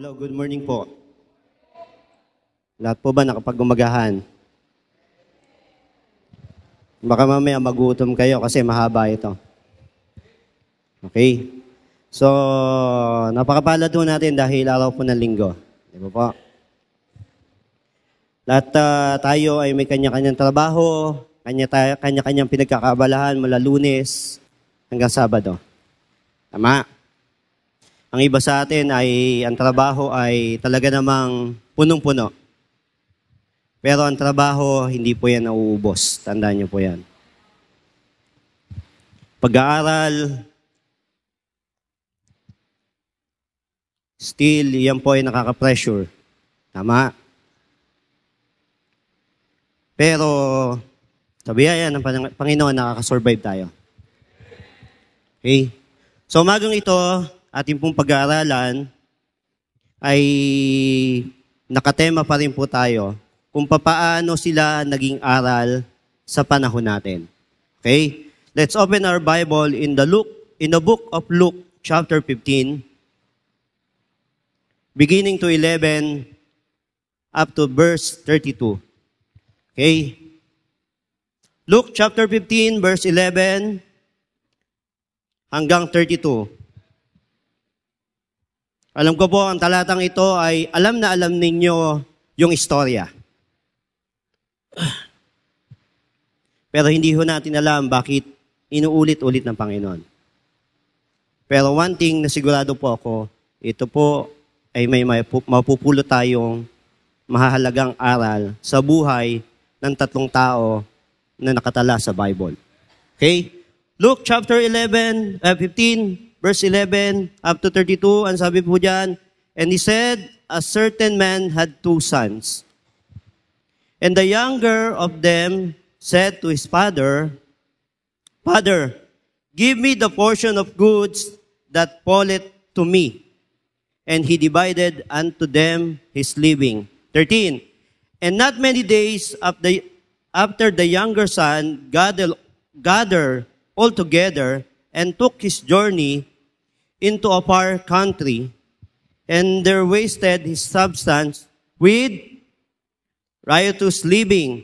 Hello, good morning po. Lahat po ba nakapag-umagahan? Baka mamaya magutom kayo kasi mahaba ito. Okay. So, napakapalad po natin dahil araw po ng linggo. Di ba po? Lahat tayo ay may kanya-kanyang trabaho, kanya-kanyang pinagkakaabalahan mula Lunes hanggang Sabado. Tama? Ang iba sa atin ay, ang trabaho ay talaga namang punong-puno. Pero ang trabaho, hindi po yan nauubos. Tandaan niyo po yan. Pag-aaral, still, yan po ay nakaka-pressure. Tama? Pero, sa biyaya ng Panginoon, nakaka-survive tayo. Okay? So, umagang ito, ating pong pag-aaralan ay nakatema pa rin po tayo kung paano sila naging aral sa panahon natin. Okay? Let's open our Bible in the book of Luke, chapter 15, beginning to 11 up to verse 32. Okay? Luke chapter 15, verse 11 hanggang 32. Alam ko po, ang talatang ito ay alam na alam ninyo yung istorya. Pero hindi ho natin alam bakit inuulit-ulit ng Panginoon. Pero one thing na sigurado po ako, ito po ay may mapupulot tayong mahahalagang aral sa buhay ng tatlong tao na nakatala sa Bible. Okay? Luke chapter 15, verse 11 up to 32, ang sabi po dyan, and he said, a certain man had 2 sons. And the younger of them said to his father, Father, give me the portion of goods that falleth to me. And he divided unto them his living. 13. And not many days after the younger son gathered all together and took his journey into a far country, and there wasted his substance with riotous living.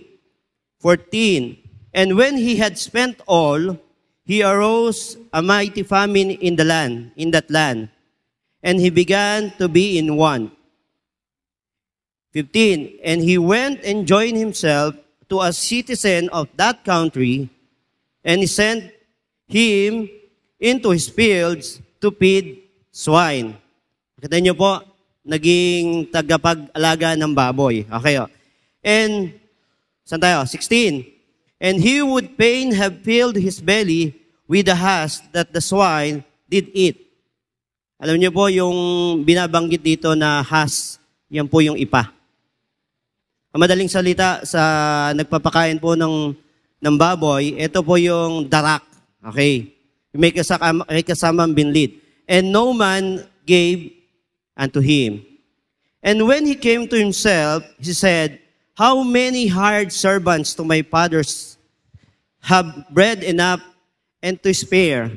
14. And when he had spent all, he arose a mighty famine in that land, and he began to be in want. 15. And he went and joined himself to a citizen of that country, and he sent him into his fields to feed swine. Kita niyo po, naging tagapag-alaga ng baboy. Okay, o. And, saan tayo? 16. And he would fain have filled his belly with the husk that the swine did eat. Alam niyo po, yung binabanggit dito na husk, yan po yung ipa. Ang madaling salita sa nagpapakain po ng baboy, ito po yung darak. Okay? May kasamang binlid. And no man gave unto him. And when he came to himself, he said, how many hired servants to my fathers have bread enough and to spare,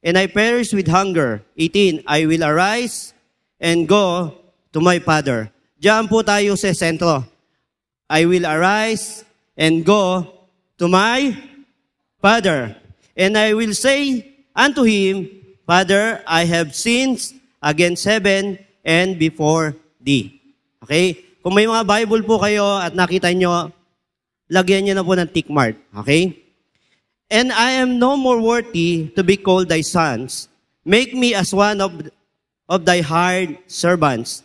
and I perish with hunger. 18, I will arise and go to my father. Diyan po tayo sa sentro. I will arise and go to my father. And I will say unto him, Father, I have sinned against heaven and before thee. Okay? Kung may mga Bible po kayo at nakita nyo, lagyan nyo na po ng tick mark. Okay? And I am no more worthy to be called thy sons. Make me as one of thy hired servants.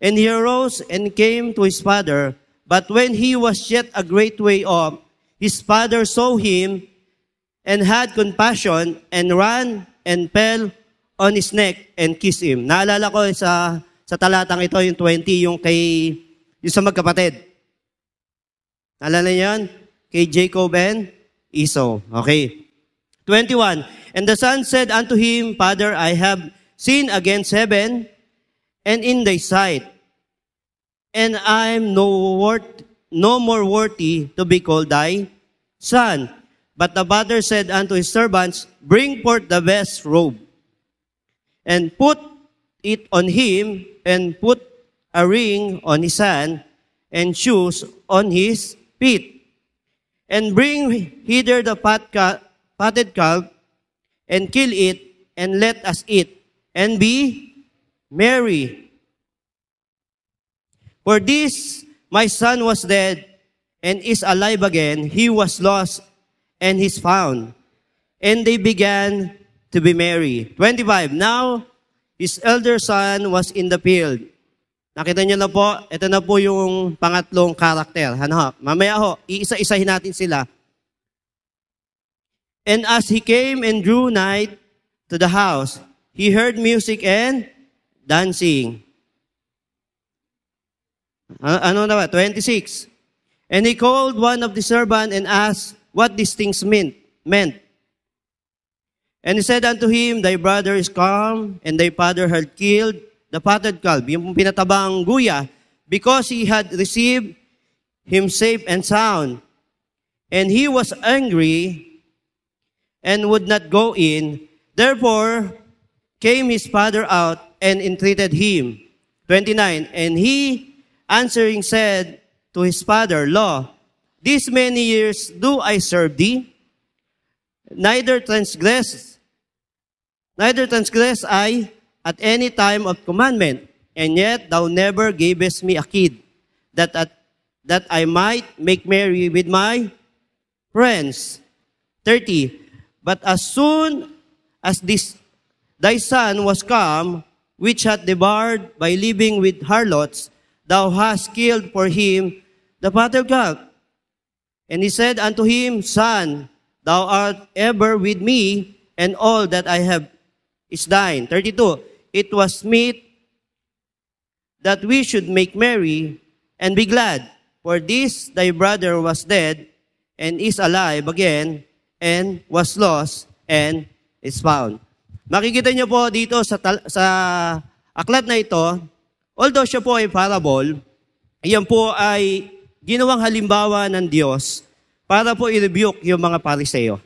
And he arose and came to his father. But when he was yet a great way off, his father saw him and had compassion and ran and fell on his neck and kissed him. Naalala ko sa talatang ito, yung 20, yung sa magkapatid. Naalala niyo yan? Kay Jacob and Esau. Okay. 21. And the son said unto him, Father, I have sinned against heaven and in thy sight, and I am no more worthy to be called thy son. But the father said unto his servants, bring forth the best robe, and put it on him, and put a ring on his hand, and shoes on his feet. And bring hither the fatted calf, and kill it, and let us eat, and be merry. For this my son was dead, and is alive again. He was lost, and is found. And they began to be merry. 25. Now, his elder son was in the field. Nakita niyo na po, ito na po yung pangatlong karakter. Ano, mamaya ho, iisa-isahin natin sila. And as he came and drew nigh to the house, he heard music and dancing. Ano na ba? 26. And he called one of the servants and asked what these things meant. And he said unto him, thy brother is come, and thy father had killed the fatted calf, yung pinatabang guya, because he had received him safe and sound. And he was angry, and would not go in. Therefore came his father out, and entreated him. 29. And he answering said to his father, Lo, these many years do I serve thee, neither transgress I at any time of commandment, and yet thou never gavest me a kid, that I might make merry with my friends. 30. But as soon as thy son was come, which hath devoured by living with harlots, thou hast killed for him the fatted calf. And he said unto him, Son, thou art ever with me, and all that I have is thine. 32. It was meet that we should make merry and be glad, for this thy brother was dead, and is alive again, and was lost, and is found. Makikita niyo po dito sa aklat na ito, although siya po ay parable, iyan po ay ginawang halimbawa ng Diyos para po i-rebuke yung mga Pariseo.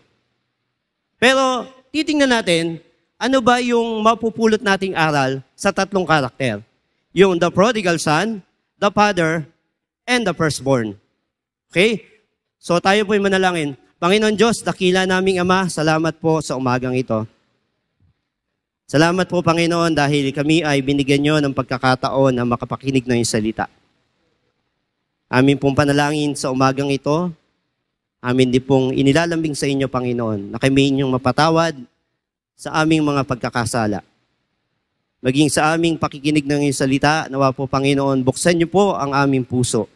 Pero titingnan natin, ano ba yung mapupulot nating aral sa tatlong karakter? Yung the prodigal son, the father, and the firstborn. Okay? So tayo po'y manalangin. Panginoon Diyos, dakila naming Ama, salamat po sa umagang ito. Salamat po, Panginoon, dahil kami ay binigyan nyo ng pagkakataon na makapakinig ng iyong salita. Amin pong panalangin sa umagang ito, amin din pong inilalambing sa inyo, Panginoon, na kami inyong mapatawad sa aming mga pagkakasala. Maging sa aming pakikinig ng iyong salita, nawa po, Panginoon, buksan niyo po ang aming puso.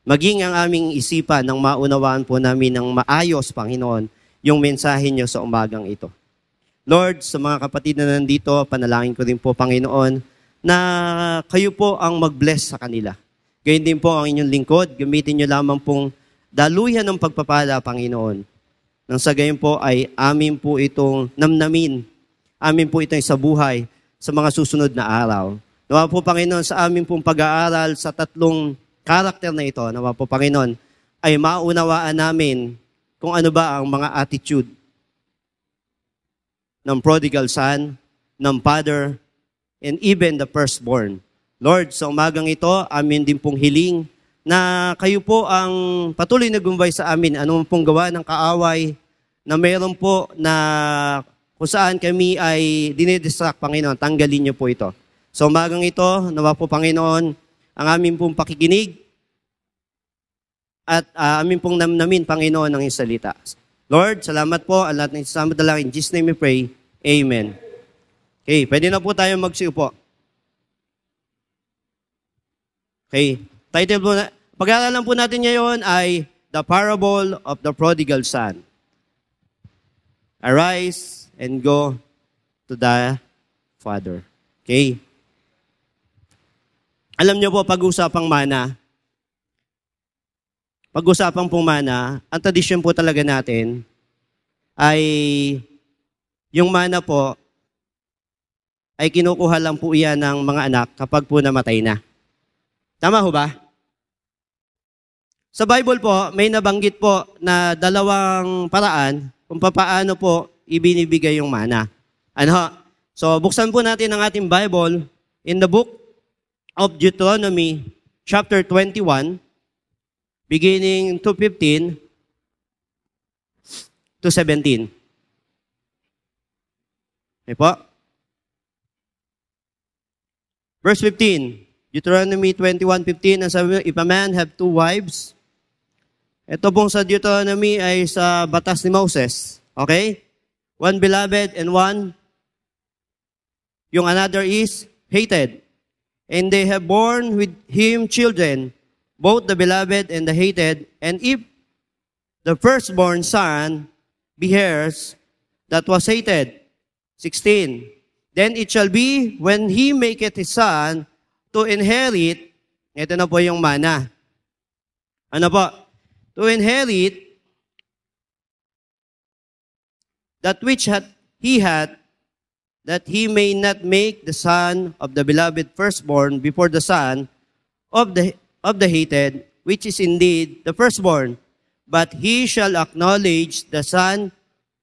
Maging ang aming isipan nang maunawaan po namin ng maayos, Panginoon, yung mensahe niyo sa umagang ito. Lord, sa mga kapatid na nandito, panalangin ko rin po, Panginoon, na kayo po ang mag-bless sa kanila. Gayun din po ang inyong lingkod, gamitin niyo lamang pong daluyan ng pagpapala, Panginoon. Nang sa gayon po ay amin po itong namnamin, amin po itong sa buhay sa mga susunod na araw. Nawa po, Panginoon, sa amin pong pag-aaral sa tatlong karakter na ito, nawa po, Panginoon, ay maunawaan namin kung ano ba ang mga attitude ng prodigal son, ng father, and even the firstborn. Lord, sa umagang ito, amin din pong hiling na kayo po ang patuloy na gumbay sa amin, anong pong gawa ng kaaway, na mayroon po na kung saan kami ay dinidistract, Panginoon, tanggalin niyo po ito. Sa umagang ito, nawa po, Panginoon, ang amin pong pakikinig at amin pong namnamin, Panginoon, ng iyong salita. Lord, salamat po, ang lahat ng isasama dalangin. In Jesus' name we pray. Amen. Okay, pwede na po tayo magsiupo. Okay, title po na, pag-aaralan po natin ngayon ay The Parable of the Prodigal Son. Arise and go to the Father. Okay. Alam niyo po, pag-usapang mana, pag-usapang pong mana, ang tradisyon po talaga natin ay yung mana po ay kinukuha lang po iyan ng mga anak kapag po namatay na. Tama ho ba? Sa Bible po, may nabanggit po na dalawang paraan kung paano po ibinibigay yung mana. Ano? So, buksan po natin ang ating Bible in the book of Deuteronomy, chapter 21, beginning to 15 to 17. Okay po? Verse 15, Deuteronomy 21:15, ang sabi mo, if a man have two wives, ito pong sa Deuteronomy ay sa batas ni Moses. Okay? One beloved and one, yung another is hated. And they have born with him children, both the beloved and the hated. And if the firstborn son bears that was hated, 16, then it shall be when he maketh his son to inherit, ito na po yung mana. Ano po? To inherit that which he had, that he may not make the son of the beloved firstborn before the son of the hated, which is indeed the firstborn, but he shall acknowledge the son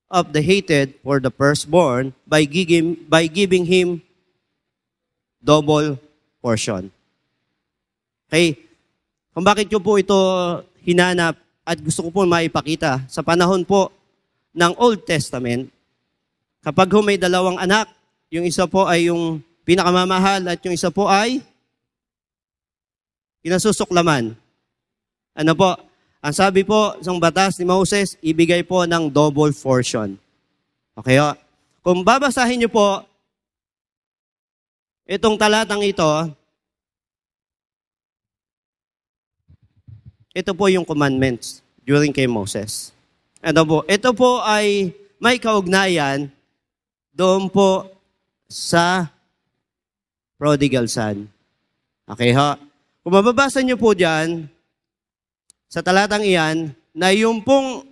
of the hated for the firstborn by giving him double portion. Okay? Kung bakit nyo po ito hinanap at gusto ko po maipakita, sa panahon po ng Old Testament, kapag may dalawang anak, yung isa po ay yung pinakamamahal at yung isa po ay kinasusuklaman. Ano po? Ang sabi po sa batas ni Moses, ibigay po ng double portion. Okay o? Kung babasahin niyo po itong talatang ito po yung commandments during kay Moses. Ano po? Ito po ay may kaugnayan doon po sa prodigal son. Okay ho? Kung mababasa niyo po dyan, sa talatang iyan, na yung pong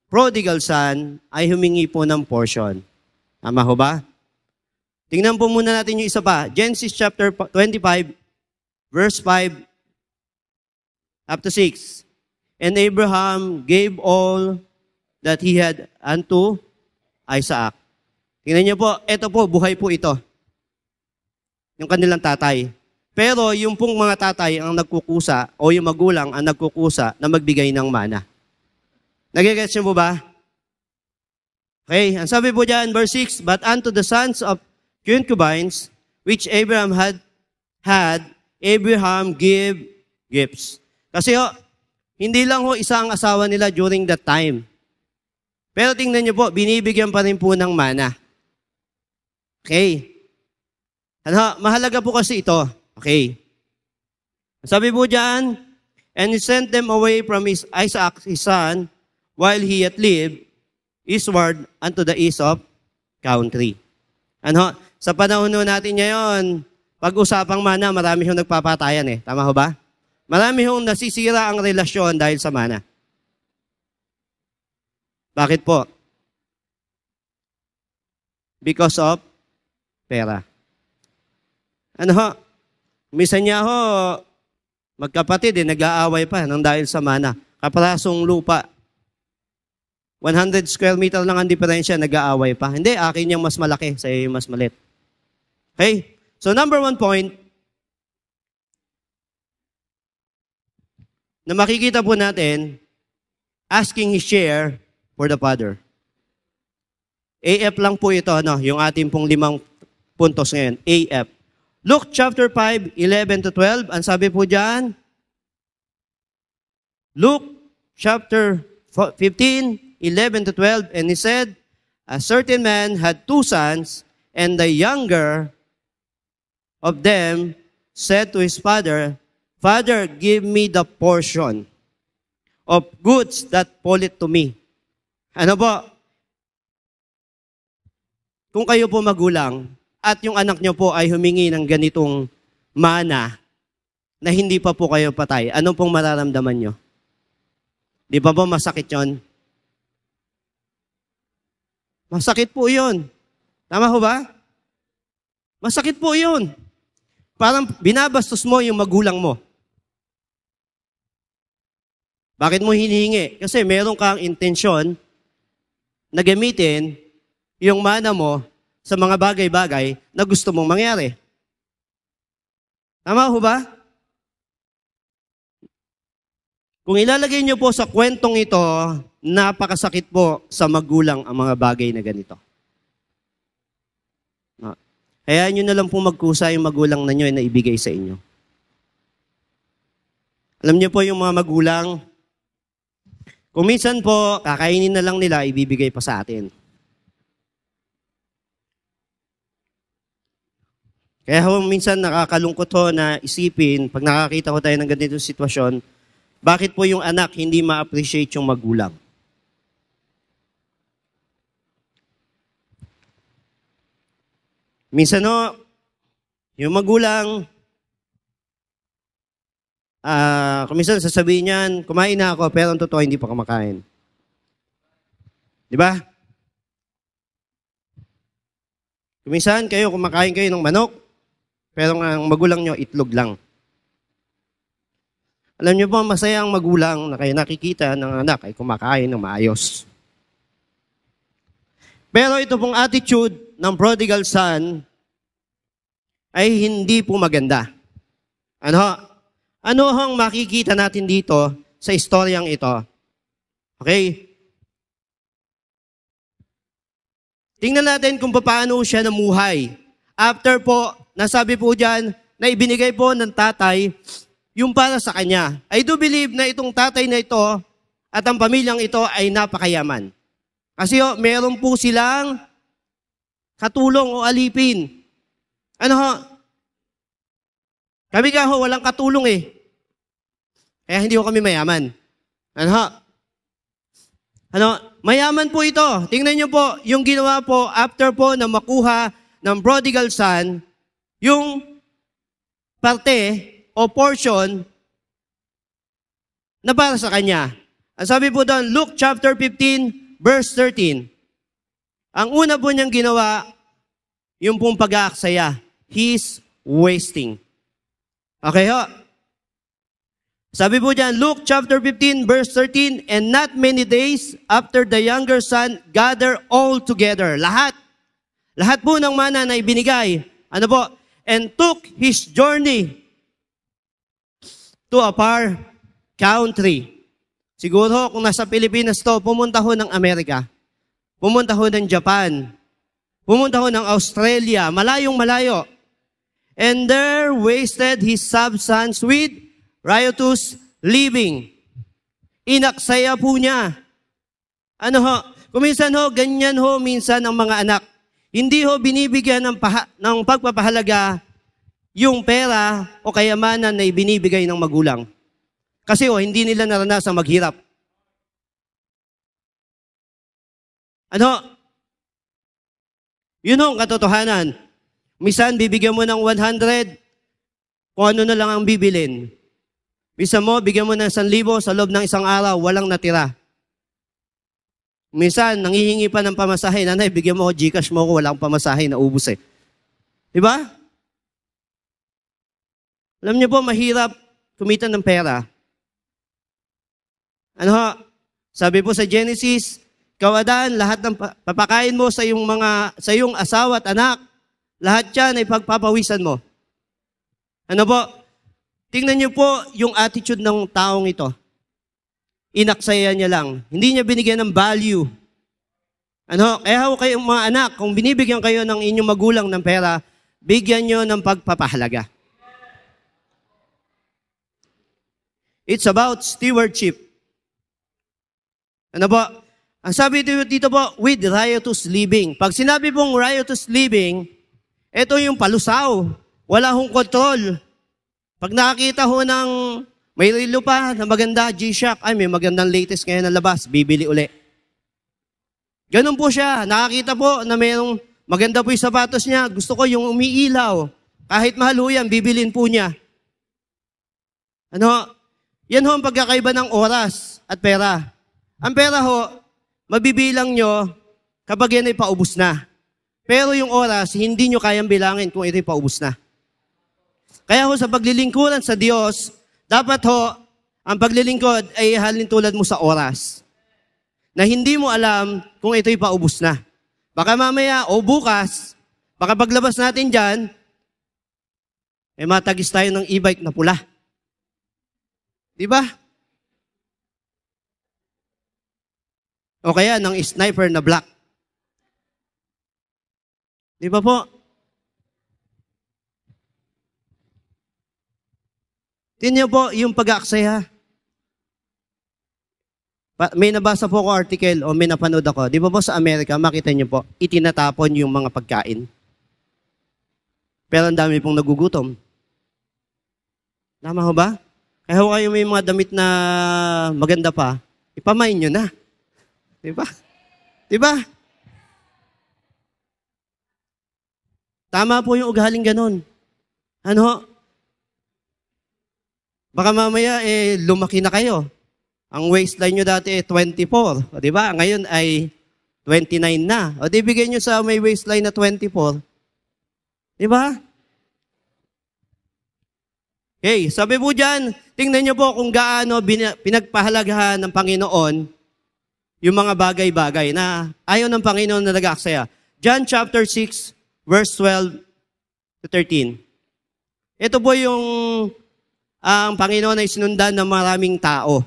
prodigal son ay humingi po ng portion. Tama ho ba? Tingnan po muna natin yung isa pa. Genesis chapter 25, verse 5 up to 6. And Abraham gave all that he had unto Isaac. Tingnan niyo po, ito po, buhay po ito. Yung kanilang tatay. Pero yung pong mga tatay ang nagkukusa o yung magulang ang nagkukusa na magbigay ng mana. Nagigets niyo po ba? Okay, ang sabi po dyan, verse 6, but unto the sons of concubines, which Abraham had Abraham give gifts. Kasi hindi lang isa ang asawa nila during that time. Pero tingnan niyo po, binibigyan pa rin po ng mana. Okay. Ano, mahalaga po kasi ito. Okay. Sabi po dyan, and he sent them away from Isaac, his son, while he yet lived, eastward unto the east of country. Ano, sa panahon natin ngayon, pag-usapang mana, marami yung nagpapatayan eh. Tama ho ba? Marami yung nasisira ang relasyon dahil sa mana. Bakit po? Because of pera. Ano ho? Minsan niya ho, magkapatid nag-aaway pa nang dahil sa mana. Kaprasong lupa. 100 square meter lang ang diferensya, nag-aaway pa. Hindi, akin yung mas malaki, sa iyo yung mas maliit. Okay? So number 1 point, na makikita po natin, asking his share for the father. AF lang po ito, yung ating pong 5 puntos ngayon. AF. Luke chapter 5, 11 to 12. Ang sabi po dyan, Luke chapter 15, 11 to 12. And he said, a certain man had 2 sons, and the younger of them said to his father, Father, give me the portion of goods that falleth to me. Ano po? Kung kayo po magulang at yung anak nyo po ay humingi ng ganitong mana na hindi pa po kayo patay, anong pong mararamdaman nyo? Di ba po masakit yon? Masakit po yun. Tama ho ba? Masakit po yun. Parang binabastos mo yung magulang mo. Bakit mo hinihingi? Kasi meron kang intensyon na gamitin yung mana mo sa mga bagay-bagay na gusto mong mangyari. Tama ho ba? Kung ilalagay niyo po sa kwentong ito, napakasakit po sa magulang ang mga bagay na ganito. Kaya nyo na lang po magkusa yung magulang na nyo na ibigay sa inyo. Alam niyo po yung mga magulang, kung minsan po, kakainin na lang nila, ibibigay pa sa atin. Kaya ho, minsan nakakalungkot ho na isipin, pag nakakita ko tayo ng ganitong sitwasyon, bakit po yung anak hindi ma-appreciate yung magulang? Minsan ho, yung magulang, kung minsan sasabihin niyan, kumain na ako, pero ang totoo, hindi pa kumakain. Di ba? Kung minsan kayo, kumakain kayo ng manok, pero ang magulang nyo, itlog lang. Alam niyo po, masaya ang magulang na kayo nakikita ng anak ay kumakain ng maayos. Pero ito pong attitude ng prodigal son ay hindi po maganda. Ano ang makikita natin dito sa istoryang ito? Okay? Tingnan natin kung paano siya namuhay. After po, nasabi po dyan na ibinigay po ng tatay yung para sa kanya. I do believe na itong tatay na ito at ang pamilyang ito ay napakayaman. Kasi meron po silang katulong o alipin. Kami walang katulong eh. Kaya hindi kami mayaman. Mayaman po ito. Tingnan niyo po, yung ginawa po after po na makuha ng prodigal son, yung parte o portion na para sa kanya. Ang sabi po doon, Luke chapter 15, verse 13. Ang una po niyang ginawa, yung pong pag-aaksaya. He's wasting. Okay ho? Sabi po dyan, Luke chapter 15, verse 13, and not many days after the younger son gathered all together. Lahat po ng mana na ibinigay. And took his journey to a far country. Siguro kung nasa Pilipinas to, pumunta ho ng Amerika. Pumunta ho ng Japan. Pumunta ho ng Australia. Malayong malayo. And there wasted his substance with riotous living. Inaksaya po niya. Kuminsan ho, ganyan ho minsan ang mga anak. Hindi ho binibigyan ng pagpapahalaga yung pera o kayamanan na ibinibigay ng magulang. Kasi hindi nila naranasang maghirap. Yun ang katotohanan. Minsan, bibigyan mo ng 100, kung ano na lang ang bibilin. Minsan mo, bigyan mo ng 1,000 sa loob ng isang araw, walang natira. Minsan, nangihingi pa ng pamasahe. Nanay, bigyan mo ko, Gcash mo ko, walang pamasahe, naubos eh. Diba? Alam niyo po, mahirap kumita ng pera. Sabi po sa Genesis, kawadan, lahat ng papakain mo sa iyong asawa at anak, lahat yan ay pagpapawisan mo. Tingnan niyo po yung attitude ng taong ito. Inaksaya niya lang. Hindi niya binigyan ng value. Kaya kayo mga anak, kung binibigyan kayo ng inyong magulang ng pera, bigyan niyo ng pagpapahalaga. It's about stewardship. Ang sabi dito po, with riotous living. Pag sinabi pong riotous living, ito yung palusaw. Wala hong control. Pag nakakita ho ng may relo pa na maganda, G-Shock, ay may magandang latest ngayon na labas, bibili uli. Ganun po siya. Nakakita po na mayroong maganda po yung sapatos niya. Gusto ko yung umiilaw. Kahit mahal ho yan, bibilin po niya. Yan ho ang pagkakaiba ng oras at pera. Ang pera ho, mabibilang nyo kapag yan ay paubos na. Pero yung oras, hindi nyo kayang bilangin kung ito'y paubos na. Kaya ho sa paglilingkuran sa Diyos, dapat ho, ang paglilingkod ay halin tulad mo sa oras. Na hindi mo alam kung ito'y paubos na. Baka mamaya o bukas, baka paglabas natin dyan, matagis tayo ng e-bike na pula. Di ba? O kaya ng sniper na black. Di ba po? Tingnan niyo po yung pag-aaksaya. May nabasa po ko article o may napanood ako. Di ba po sa Amerika, makita niyo po, itinatapon yung mga pagkain. Pero ang dami pong nagugutom. Tama ho ba? Kaya ho kayo may mga damit na maganda pa, ipamain nyo na. Di ba? Di ba? Tama po yung ugaling ganun. Ano ho? Baka mamaya, lumaki na kayo. Ang waistline nyo dati 24. O, di ba? Ngayon ay 29 na. O, di bigyan nyo sa may waistline na 24. Di ba? Okay, sabi po dyan, tingnan nyo po kung gaano pinagpahalagahan ng Panginoon yung mga bagay-bagay na ayaw ng Panginoon na nag-aaksaya. John chapter 6, verse 12 to 13. Ito po yung ang Panginoon ay sinundan ng maraming tao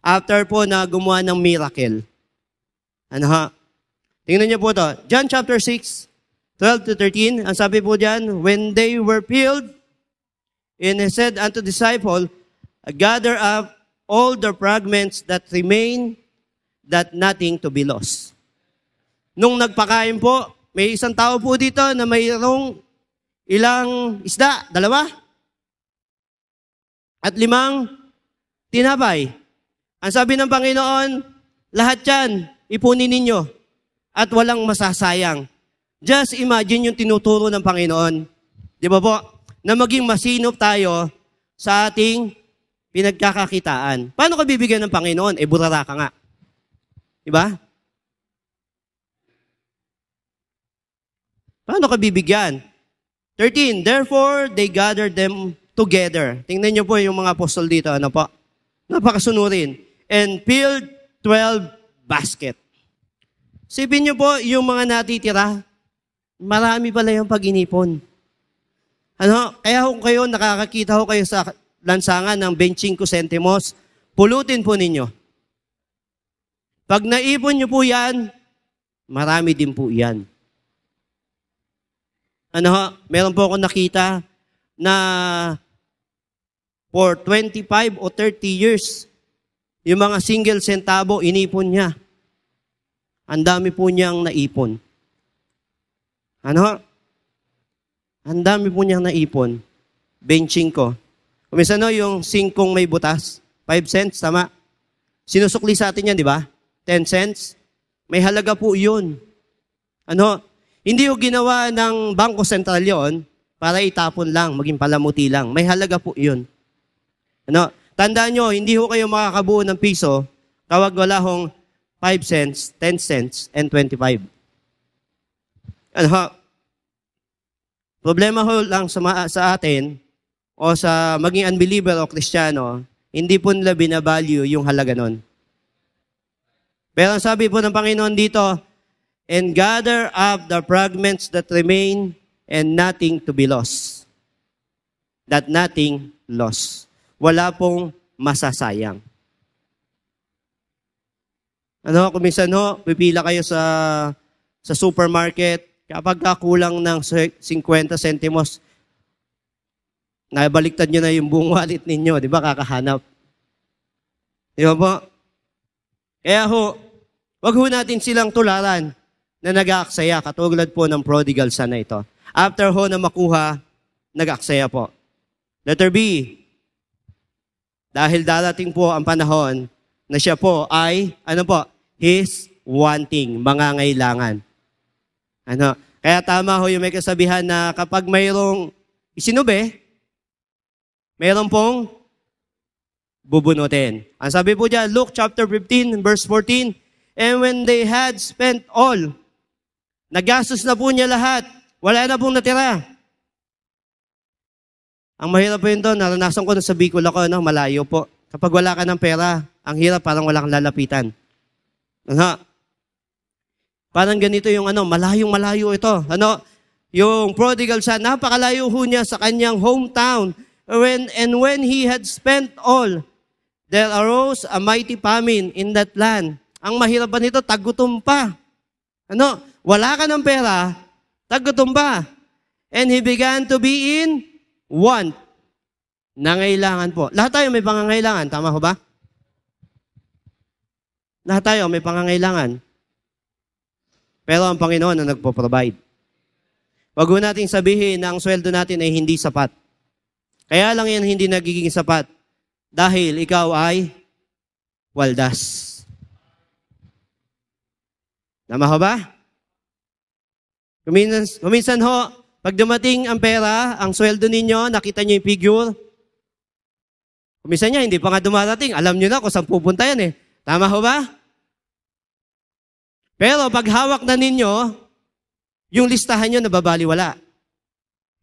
after po na gumawa ng miracle. Ano ha? Tingnan niyo po ito. John chapter 6, 12 to 13. Ang sabi po dyan, when they were filled, and he said unto the disciple, gather up all the fragments that remain, that nothing to be lost. Nung nagpakain po, may isang tao po dito na mayroong ilang isda, 2 at 5 tinapay. Ang sabi ng Panginoon, lahat yan, ipunin ninyo at walang masasayang. Just imagine yung tinuturo ng Panginoon. Di ba po? Na maging masinop tayo sa ating pinagkakakitaan. Paano ka bibigyan ng Panginoon? Burara ka nga. Di ba? Paano ka bibigyan? 13, therefore they gathered them together. Tingnan niyo po yung mga apostol dito. Ano po? Napakasunurin. And filled 12 basket. Sipin niyo po yung mga natitira. Marami pala yung pag-inipon. Ano? Kaya kung kayo nakakakita ho kayo sa lansangan ng 25 centimos, pulutin po ninyo. Pag naipon nyo po yan, marami din po yan. Ano ho? Meron po ako nakita na for 25 o 30 years, yung mga single centavo, inipon niya. Ang dami po niyang naipon. Ano? Ang dami po niyang naipon. 25. Kuminsan yung 5 may butas, 5 cents, tama? Sinusukli sa atin yan, di ba? 10 cents. May halaga po yun. Ano? Hindi yung ginawa ng Bangko Sentral yon para itapon lang, maging palamuti lang. May halaga po yun. Ano? Tandaan nyo, hindi ho kayo makakabuo ng piso, tawag wala hong 5 cents, 10 cents, and 25. Ano? Problema ho lang sa atin o sa maging unbeliever o Kristiyano, hindi po nila binavalue yung halaga nun. Pero ang sabi po ng Panginoon dito, and gather up the fragments that remain and nothing to be lost. That nothing lost. Wala pong masasayang. Ano, kuminsan ho, pipila kayo sa supermarket, kapag kulang ng 50 centimos, nabaliktad nyo na yung buong wallet ninyo, di ba, kakahanap. Di ba po? Kaya ho, wag ho natin silang tularan na nag-aaksaya, katulad po ng prodigal son na ito. After ho na makuha, nag-aaksaya po. Letter B, dahil darating po ang panahon na siya po ay, ano po, his wanting, mangangailangan. Ano? Kaya tama ho yung may kasabihan na kapag mayroong isinube, mayroong pong bubunutin. Ang sabi po dyan, Luke chapter 15, verse 14, and when they had spent all, nagastos na po niya lahat, wala na pong natira. Ang mahirap po yun doon, naranasan ko na sa Bicol ako, no, malayo po. Kapag wala ka ng pera, ang hirap, parang wala kang lalapitan. Ano? Parang ganito yung malayong-malayo ito. Ano? yung prodigal son, napakalayo ho niya sa kanyang hometown. When he had spent all, there arose a mighty famine in that land. Ang mahirap pa nito, tagutom pa. Wala ka ng pera, tagutom pa. And he began to be in want. Nangailangan po. Lahat tayo may pangangailangan, tama ho ba? Lahat tayo may pangangailangan. Pero ang Panginoon ang nagpo-provide. Wag ho nating sabihin na ang sweldo natin ay hindi sapat. Kaya lang yan hindi nagiging sapat dahil ikaw ay waldas. Tama ho ba? Kuminsan ho, pag dumating ang pera, ang sweldo ninyo, nakita nyo yung figure, kuminsan niya, hindi pa nga dumarating, alam nyo na kung saan pupunta yan eh. Tama ho ba? Pero pag hawak na ninyo, yung listahan nyo nababaliwala.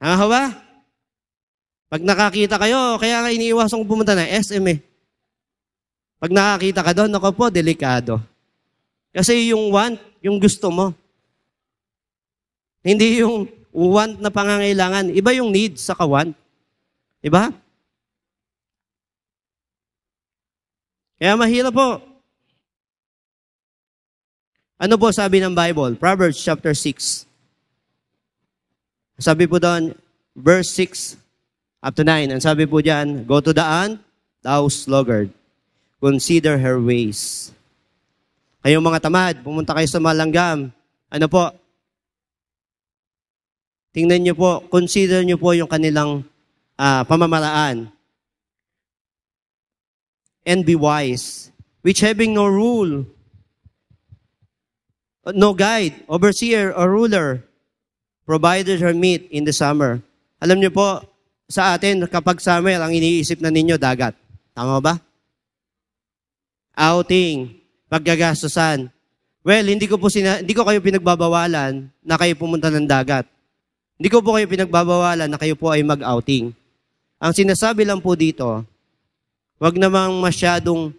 Tama ho ba? Pag nakakita kayo, kaya nga iniiwasan kong pumunta na SM eh. Pag nakakita ka doon, ako po, delikado. Kasi yung want, yung gusto mo. Hindi yung want na pangangailangan. Iba yung need sa want. Diba? Kaya mahirap po. Ano po sabi ng Bible? Proverbs chapter 6. Sabi po doon, verse 6 up to 9. Ang sabi po diyan, go to the ant, thou sluggard. Consider her ways. Kayong mga tamad, pumunta kayo sa malanggam. Ano po? Tingnan nyo po, consider nyo po yung kanilang pamamaraan. And be wise, which having no rule, no guide, overseer, or ruler, provided her meat in the summer. Alam nyo po, sa atin, kapag summer, ang iniisip na ninyo, dagat. Tama ba? Outing, paggagastosan. Well, hindi ko kayo pinagbabawalan na kayo pumunta ng dagat. Hindi ko po kayo pinagbabawalan na kayo po ay mag-outing. Ang sinasabi lang po dito, wag namang masyadong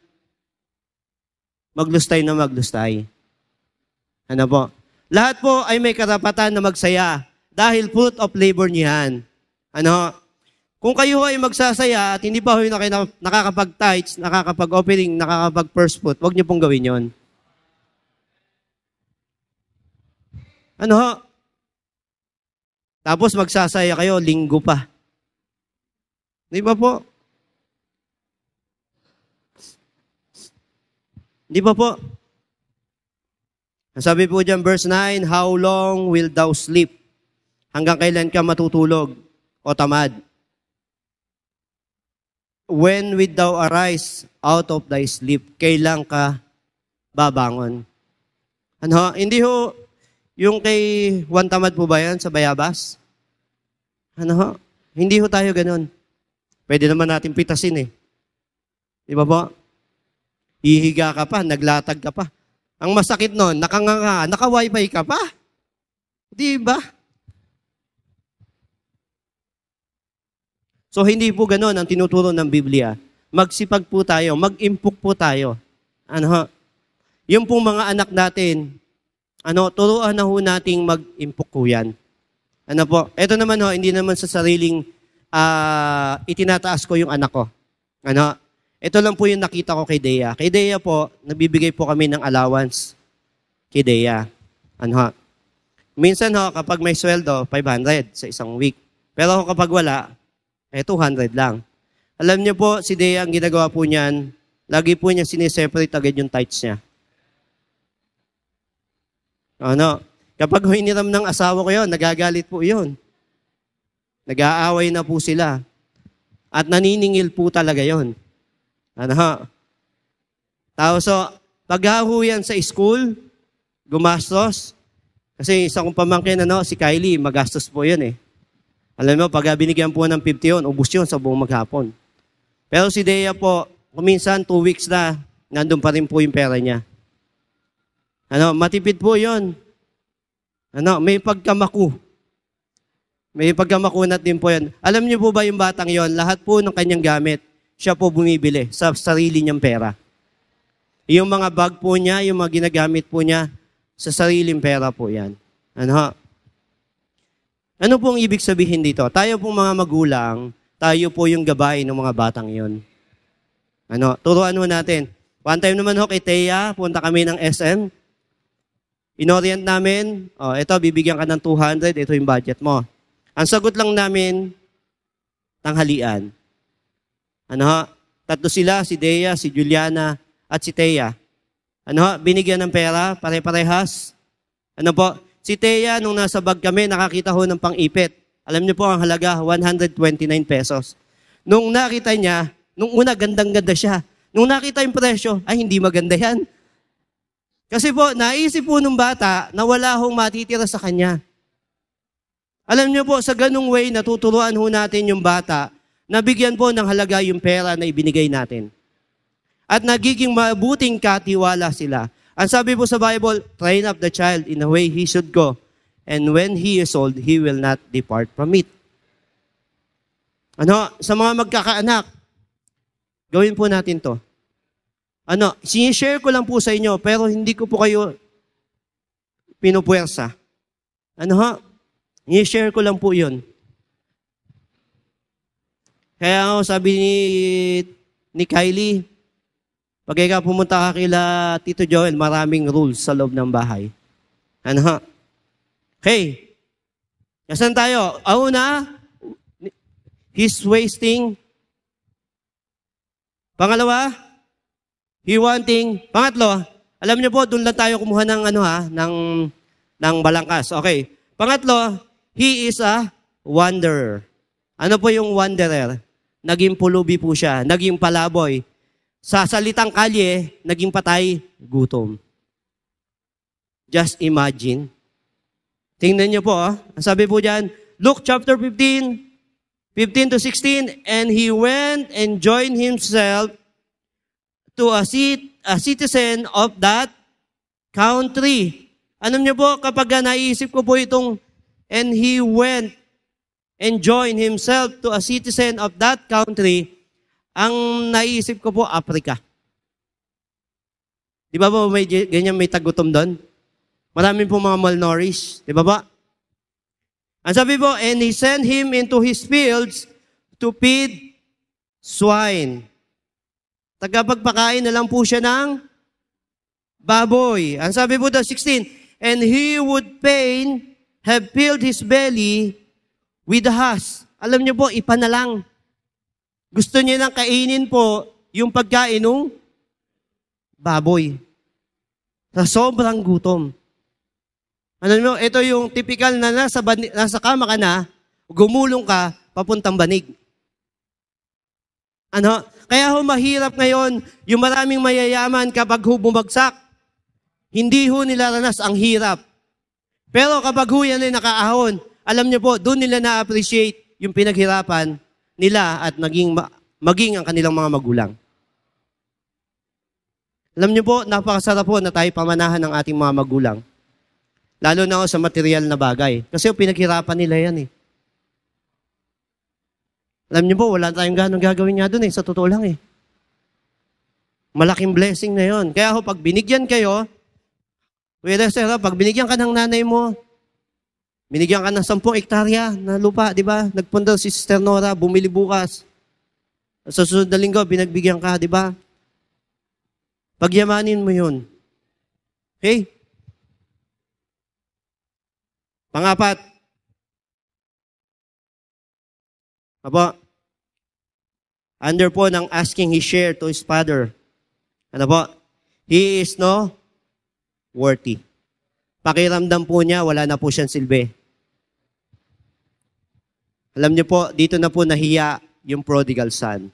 maglustay na maglustay. Ano po? Lahat po ay may karapatan na magsaya dahil fruit of labor niyan. Ano? Kung kayo ay magsasaya at hindi pa kayo nakakapag-tithes, nakakapag-offering, nakakapag-first fruit, wag niyo pong gawin yon. Ano ho? Tapos magsasaya kayo, linggo pa. Di ba po? Di ba po? Sabi po dyan, verse 9, how long will thou sleep? Hanggang kailan ka matutulog o tamad? When wilt thou arise out of thy sleep? Kailan ka babangon? Ano? Hindi ho, yung kay Juan Tamad po ba yan sa Bayabas? Ano ho? Hindi ho tayo ganun. Pwede naman natin pitasin eh. Di ba po? Hihiga ka pa, naglatag ka pa. Ang masakit nun, nakanganga, naka-wifi ka pa. Di ba? So, hindi po gano'n ang tinuturo ng Biblia. Magsipag po tayo, mag-impok po tayo. Ano ho? Yung pong mga anak natin, turuan na ho nating mag-impok po yan. Ano po? Ito naman ho, hindi naman sa sariling itinataas ko yung anak ko. Ano? Ito lang po yung nakita ko kay Dea. Kay Dea po, nabibigay po kami ng allowance kay Dea. Ano ho? Minsan ho, kapag may sweldo, 500 sa isang week. Pero kapag wala, 200 lang. Alam niyo po, si Dea, ang ginagawa po niyan, lagi po niya siniseparate agad yung tithes niya. Ano? Kapag hiniram ng asawa ko yun, nagagalit po yun. Nag-aaway na po sila. At naniningil po talaga yun. Ano? Tapos, pag yan sa school, gumastos. Kasi isa kong pamangkin, si Kylie, magastos po yun eh. Alam mo, pag binigyan po ng 50 yun, ubus yun sa buong maghapon. Pero si Dea po, kuminsan 2 weeks na, nandun pa rin po yung pera niya. Matipid po yun. May pagkamaku. May pagkamakunat din po yan. Alam niyo po ba yung batang yon? Lahat po ng kanyang gamit, siya po bumibili sa sarili niyang pera. Yung mga bag po niya, yung mga ginagamit po niya, sa sariling pera po yan. Ano pong ibig sabihin dito? Tayo pong mga magulang, tayo po yung gabay ng mga batang yon. Turuan mo natin. One time naman kay Thea, punta kami ng SM. Inorient namin, ito, bibigyan ka ng 200, ito yung budget mo. Ang sagot lang namin, tanghalian. Tatlo sila, si Dea, si Juliana, at si Thea. Binigyan ng pera, pare-parehas. Si Thea, nung nasa bag kami, nakakita ho ng pang-ipit. Alam niyo po, ang halaga, 129 pesos. Nung nakita niya, nung una, gandang-ganda siya. Nung nakita yung presyo, ay, hindi maganda yan. Kasi po, naisip po nung bata na wala hong matitira sa kanya. Alam niyo po, sa ganung way, natuturuan ho natin yung bata na bigyan po ng halaga yung pera na ibinigay natin. At nagiging mabuting katiwala sila. Ang sabi po sa Bible, train up the child in the way he should go. And when he is old, he will not depart from it. Sa mga magkakaanak, gawin po natin to. Sinishare ko lang po sa inyo, pero hindi ko po kayo pinupuwersa. Sinishare ko lang po yun. Kaya sabi ni Kylie, pag ikaw pumunta ka kila Tito Joel, maraming rules sa loob ng bahay. Okay. Kasan tayo? Una, he's wasting. Pangalawa, he wanting. Pangatlo, alam niyo po, doon lang tayo kumuha ng ng balangkas. Okay. Pangatlo, he is a wanderer. Ano po yung wanderer? Naging pulubi po siya, naging palaboy. Sa salitang kalye, naging patay, gutom. Just imagine. Tingnan niyo po, ang sabi po dyan, Luke chapter 15, 15 to 16, and he went and joined himself to a citizen of that country. Alam niyo po, kapag naisip ko po itong, and he went and joined himself to a citizen of that country, ang naisip ko po, Africa. Di ba po may tagutom doon? Maraming po mga malnourished. Di ba ba? Ang sabi po, and he sent him into his fields to feed swine. Tagapagpakain na lang po siya ng baboy. Ang sabi po daw, 16, and he would fain have filled his belly with the husk. Alam niyo po, ipa na lang. Gusto niya nang kainin po yung pagkain ng baboy. Sa sobrang gutom. Ano mo, ito yung typical na nasa kama ka na, gumulong ka, papuntang banig. Kaya mahirap ngayon, yung maraming mayayaman kapag bumagsak, hindi nilaranas ang hirap. Pero kapag yan ay nakaahon, alam niyo po, doon nila na-appreciate yung pinaghirapan nila at maging ang kanilang mga magulang. Alam niyo po, napakasarap po na tayo pamanahan ng ating mga magulang. Lalo na sa material na bagay. Kasi pinaghirapan nila yan eh. Alam niyo po, wala tayong ganong gagawin nga doon sa totoo lang eh. Malaking blessing na yon. Kaya pag binigyan kayo, pag binigyan ka ng nanay mo, binigyan ka ng 10 hektarya na lupa, di ba? Nagpundar si Sister Nora, bumili bukas. Sa susunod na linggo, binagbigyan ka, di ba? Pagyamanin mo yun. Okay? Pangapat. Under po ng asking his share to his father. He is no worthy. Pakiramdam po niya, wala na po siyang silbi. Alam niyo po, dito na po nahiya yung prodigal son.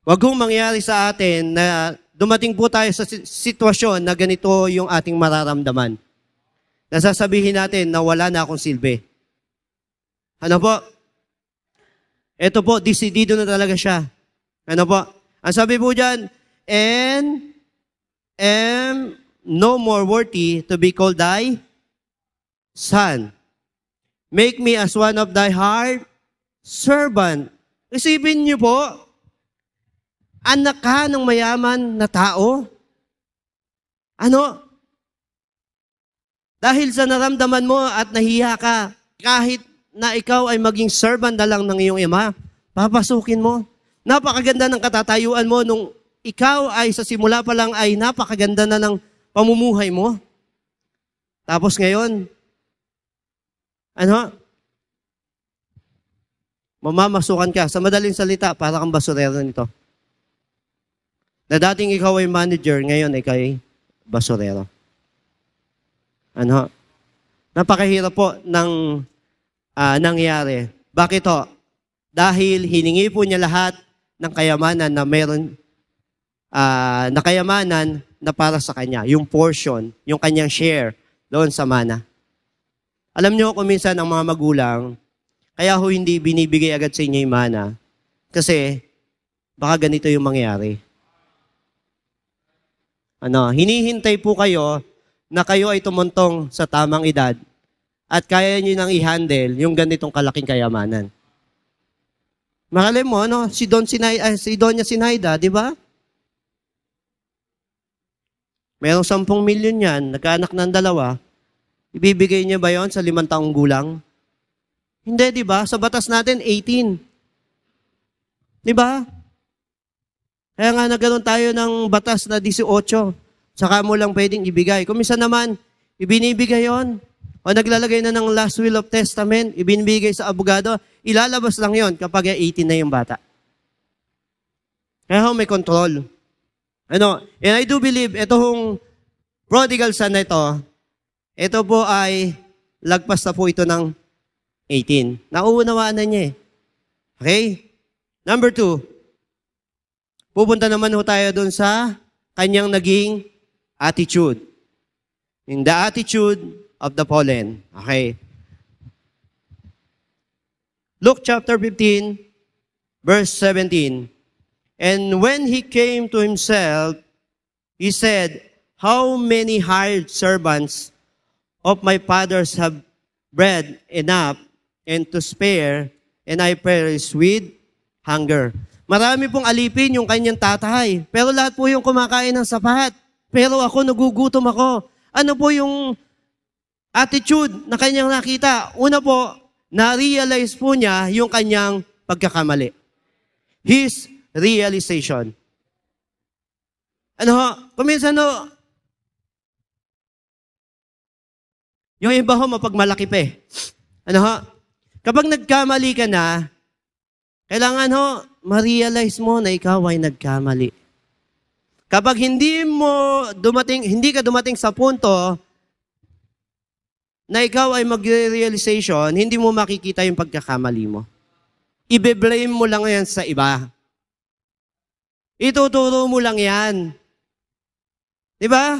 Wag hong mangyari sa atin na dumating po tayo sa sitwasyon na ganito yung ating mararamdaman. Nasasabihin natin na wala na akong silbi. Ito po, desidido na talaga siya. Ang sabi po dyan, and am no more worthy to be called thy son. Make me as one of thy heart servant. Isipin niyo po, anak ka ng mayaman na tao. Dahil sa naramdaman mo at nahiya ka, kahit na ikaw ay maging servant na lang ng iyong ima, papasukin mo. Napakaganda ng katatayuan mo nung ikaw ay sa simula pa lang ay napakaganda na ng pamumuhay mo. Tapos ngayon, mamamasukan ka. Sa madaling salita, para kang basurero nito. Na dating ikaw ay manager, ngayon ikaw ay basurero. Napakahirap po ng nangyari. Bakit ho? Dahil hiningi po niya lahat ng kayamanan na meron, na kayamanan na para sa kanya. Yung portion, yung kanyang share doon sa mana. Alam niyo kung minsan ang mga magulang, kaya ho hindi binibigay agad sa inyo yung mana. Kasi, baka ganito yung mangyari. Hinihintay po kayo na kayo ay tumuntong sa tamang edad at kaya niyo nang i-handle yung ganitong kalaking kayamanan. Makalem mo, si Doña Sinaida, di ba? Mayroong 10 milyon yan, nagkaanak ng 2. Ibibigay niya ba yon sa 5 taong gulang? Hindi, di ba? Sa batas natin, 18. Di ba? Kaya nga nagkaroon tayo ng batas na 18. Saka mo lang pwedeng ibigay. Kung minsan naman, ibinibigay yon. O naglalagay na ng last will of testament, ibinibigay sa abogado, ilalabas lang yon kapag 18 na yung bata. Kaya may control. And I do believe, itong prodigal son na ito po ay lagpas na po ito ng 18. Nauunawaan na niya eh. Okay? Number 2, pupunta naman ho tayo dun sa kanyang naging attitude. In the attitude of the fallen. Okay? Luke chapter 15, verse 17. And when he came to himself, he said, how many hired servants of my fathers have bread enough and to spare, and I perish with hunger. Marami pong alipin yung kanyang tatay, pero lahat po yung kumakain ng sapat. Pero ako, nagugutom ako. Ano po yung attitude na kanyang nakita? Una po, na-realize po niya yung kanyang pagkakamali. His realization. Kuminsan yung iba ho, mapagmalaki pa eh. Kapag nagkamali ka na, kailangan ma-realize mo na ikaw ay nagkamali. Kapag hindi ka dumating sa punto na ikaw ay mag-realization, hindi mo makikita yung pagkakamali mo. Ibe-blame mo lang yan sa iba. Ituturo mo lang yan. Diba?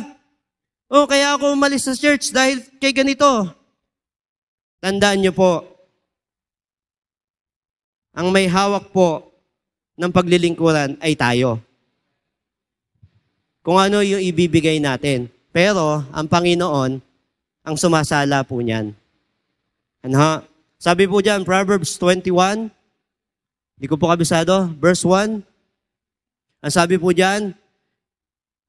Kaya ako umalis sa church dahil kay ganito. Tandaan niyo po, ang may hawak po ng paglilingkuran ay tayo. Kung ano yung ibibigay natin. Pero, ang Panginoon, ang sumasala po niyan. Sabi po dyan, Proverbs 21, hindi ko po kabisado, verse 1, ang sabi po dyan,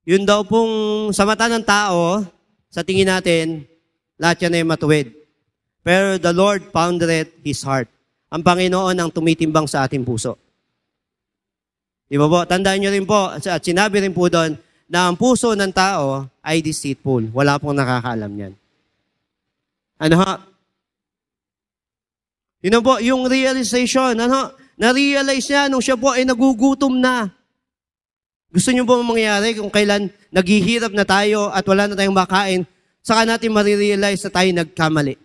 yun daw pong sa mata ng tao, sa tingin natin, lahat yan ay matuwid. Pero the Lord pondereth his heart. Ang Panginoon ang tumitimbang sa ating puso. Di ba po? Tandaan nyo rin po, at sinabi rin po doon, na ang puso ng tao ay deceitful. Wala pong nakakaalam yan. Yun po, yung realization, na-realize niya nung siya po ay nagugutom na. Gusto niyo po mangyari kung kailan naghihirap na tayo at wala na tayong makain, saka natin marirealize na tayo nagkamali.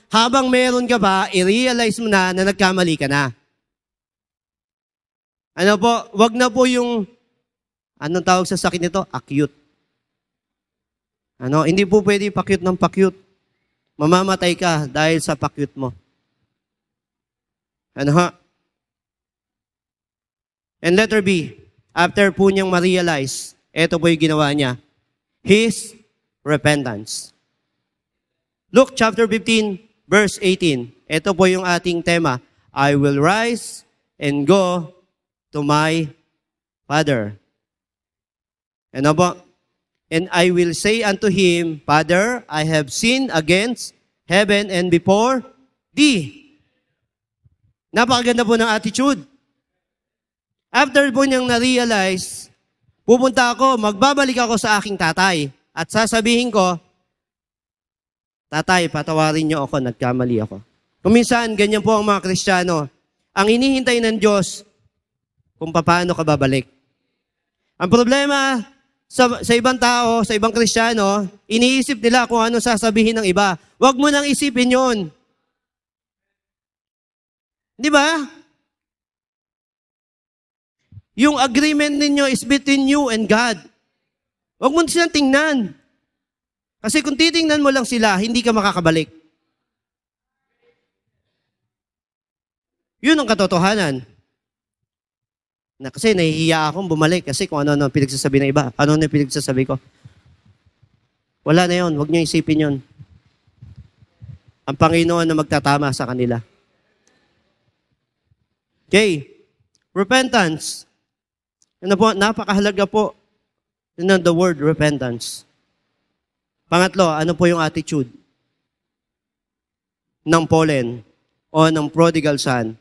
Habang meron ka ba, i-realize mo na nagkamali ka na. Wag na po yung, anong tawag sa sakit nito? Acute. Hindi po pwede pa-cute ng pa-cute. Mamamatay ka dahil sa pa-cute mo. And letter B, after po niyang ma-realize, ito po yung ginawa niya, his repentance. Luke chapter 15, verse 18. Ito po yung ating tema, I will rise and go to my Father. And I will say unto him, Father, I have sinned against heaven and before thee. Napakaganda po ng attitude. After po niyang na-realize, pupunta ako, magbabalik ako sa aking tatay. At sasabihin ko, Tatay, patawarin niyo ako, nagkamali ako. Kuminsan, ganyan po ang mga Kristiyano. Ang hinihintay ng Diyos, kung paano ka babalik. Ang problema sa ibang tao, sa ibang Kristiyano, iniisip nila kung ano sasabihin ng iba. Huwag mo nang isipin yun. Di ba? Yung agreement ninyo is between you and God. Huwag mo silang tingnan. Kasi kung titingnan mo lang sila, hindi ka makakabalik. Yun ang katotohanan. Kasi nahihiya akong bumalik kasi kung ano-ano pinagsasabi ng iba. Ano na pinagsasabi ko? Wala na yun. Huwag niyo isipin yun. Ang Panginoon na magtatama sa kanila. Okay. Repentance. Ano po? Napakahalaga po ng the word repentance. Pangatlo, ano po yung attitude ng Pauline o ng prodigal son?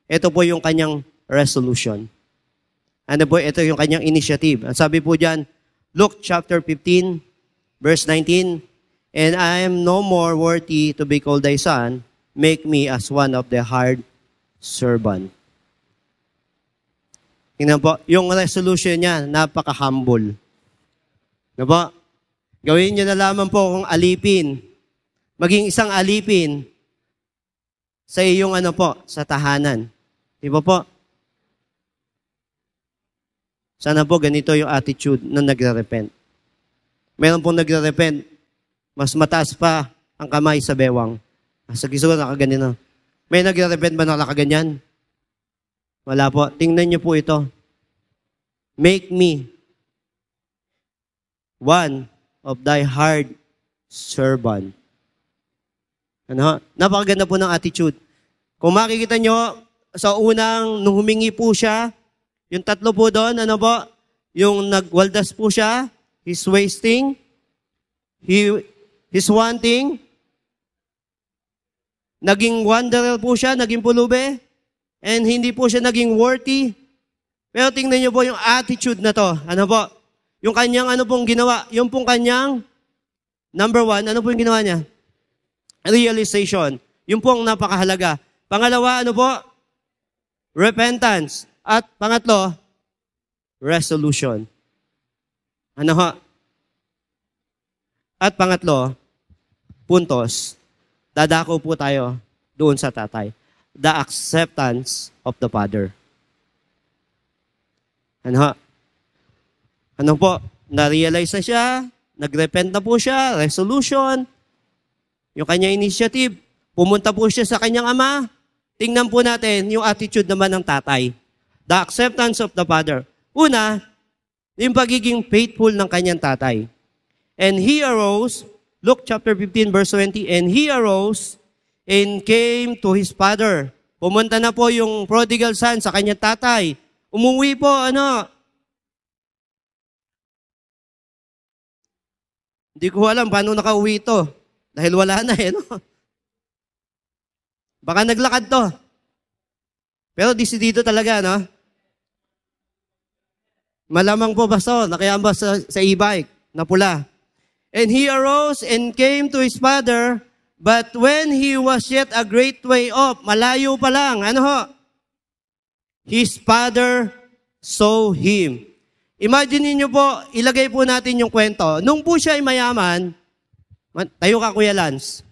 Ito po yung kanyang resolution. Ano po? Ito yung kanyang initiative. Ang sabi po dyan, Luke chapter 15, verse 19, And I am no more worthy to be called thy son, make me as one of the hired servant. Tingnan po, yung resolution niya, napaka-humble. Ano po? Gawin niyo na lamang po kung alipin. Maging isang alipin sa iyong ano po, sa tahanan. Di ba po? Sana po ganito yung attitude ng nagre-repent. Meron pong nagre-repent, mas mataas pa ang kamay sa bewang. Sa giso nakaganyan. May nagre-repent ba nakaganyan? Wala po. Tingnan niyo po ito. Make me one of thy hired servant. Ano? Napakaganda po ng attitude. Kung makikita nyo, sa unang, nung humingi po siya, yung tatlo po doon, ano po? Yung nagwaldas po siya, he's wasting, he's wanting, naging wanderer po siya, naging pulube, and hindi po siya naging worthy. Pero tingnan niyo po yung attitude na to. Ano po? Yung kanyang ano pong ginawa? Yung pong kanyang, number one, ano po yung ginawa niya? Realization. Yung pong napakahalaga. Pangalawa, ano po? Repentance. At pangatlo, resolution. Ano ho? At pangatlo, puntos, dadako po tayo doon sa tatay. The acceptance of the Father. Ano ho? Ano po? Na-realize na siya, nag-repent na po siya, resolution, yung kanya initiative, pumunta po siya sa kanyang ama. Tingnan po natin yung attitude naman ng tatay. The acceptance of the Father. Una, yung pagiging faithful ng kanyang tatay. And he arose, Luke chapter 15 verse 20, and he arose and came to his father. Pumunta na po yung prodigal son sa kanyang tatay. Umuwi po, hindi ko alam paano nakauwi ito. Dahil wala na no? Baka naglakad to. Pero disidido talaga, no? Malamang po baso, nakayamba sa e-bike na pula. And he arose and came to his father, but when he was yet a great way off, malayo pa lang, his father saw him. Imagine niyo po, ilagay po natin yung kwento. Nung po siya ay mayaman, tayo ka Kuya Lance.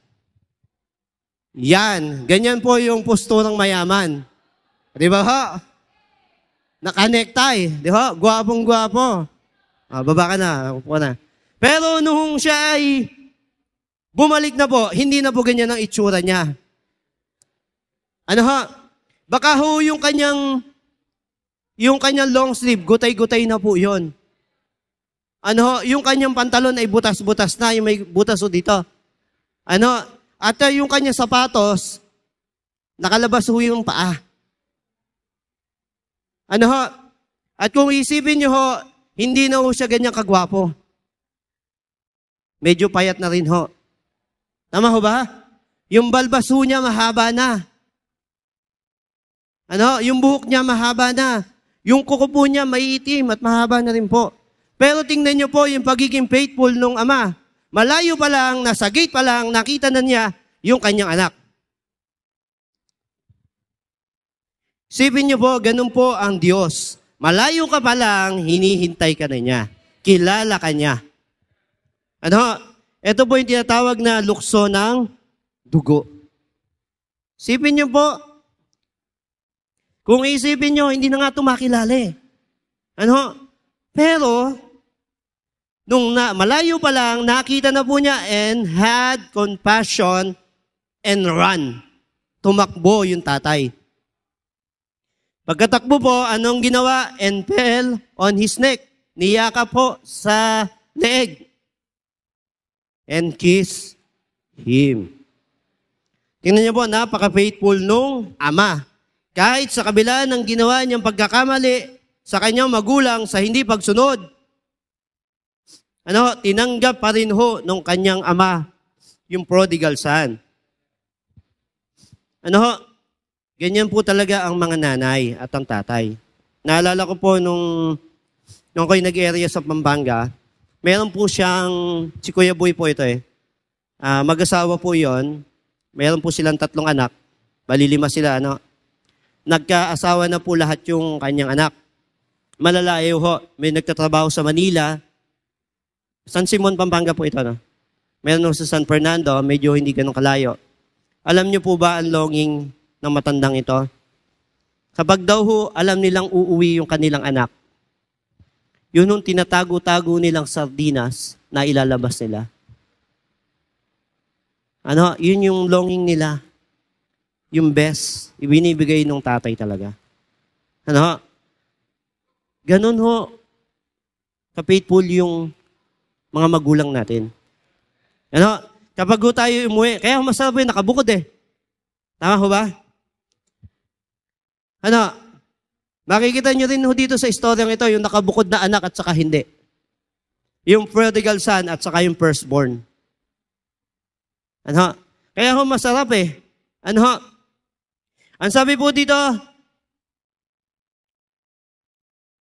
Yan, ganyan po yung posturang mayaman. Di ba ho? Naka-necktie, di ba? Gwapong-gwapo. Baba ka na, upo ka na. Pero nung siya ay bumalik na po, hindi na po ganyan ang itsura niya. Ano ho? Baka ho yung kanyang long sleeve, gutay-gutay na po yon. Ano ho? Yung kanyang pantalon ay butas-butas na, yung may butas ho dito. Ano? At yung kanyang sapatos, nakalabas ho yung paa. Ano ho? At kung isipin nyo ho, hindi na ho siya ganyang kagwapo. medyo payat na rin ho. Tama ho ba? Yung balbas ho niya mahaba na. Yung buhok niya mahaba na. Yung kuko po niya maiitim at mahaba na rin po. Pero tingnan niyo po yung pagiging faithful nung ama. Malayo pa lang, nasa gate pa lang, nakita na niya yung kanyang anak. Isipin niyo po, ganun po ang Diyos. Malayo ka pa lang, hinihintay ka na niya. Kilala ka niya. Ito po yung tinatawag na lukso ng dugo. Isipin niyo po, kung isipin niyo, hindi na nga ito makilala eh. Pero, nung malayo pa lang, nakita na po niya and had compassion and run. Tumakbo yung tatay. Pagkatakbo po, anong ginawa? And fell on his neck. Niyakap po sa leeg. And kissed him. Tingnan niyo po, napaka-faithful nung ama. Kahit sa kabila ng ginawa niyang pagkakamali sa kanyang magulang sa hindi pagsunod, tinanggap pa rin ho nung kanyang ama yung prodigal son. Ganyan po talaga ang mga nanay at ang tatay. Naalala ko po nung ako'y nag-area sa Pampanga, meron po siyang, si Kuya Boy po ito mag-asawa po yon. Meron po silang 3 anak. Bali 5 sila, Nagkaasawa na po lahat yung kanyang anak. Malalayo ho. May nagtatrabaho sa Manila. San Simon, Pampanga po ito, Meron sa San Fernando, medyo hindi ganun kalayo. Alam niyo po ba ang longing ng matandang ito? Kapag daw ho, alam nilang uuwi yung kanilang anak, yun yung tinatago-tago nilang sardinas na ilalabas nila. Yun yung longing nila. Yung best, ibinibigay ng tatay talaga. Ganun ho, ka-faithful yung mga magulang natin. Kapag ho tayo umuwi, kaya masarap yung nakabukod eh. Tama ho ba? Makikita nyo rin ho dito sa istoryang ito, yung nakabukod na anak at saka hindi. Yung prodigal son at saka yung firstborn. Kaya ho masarap eh. Ang sabi po dito,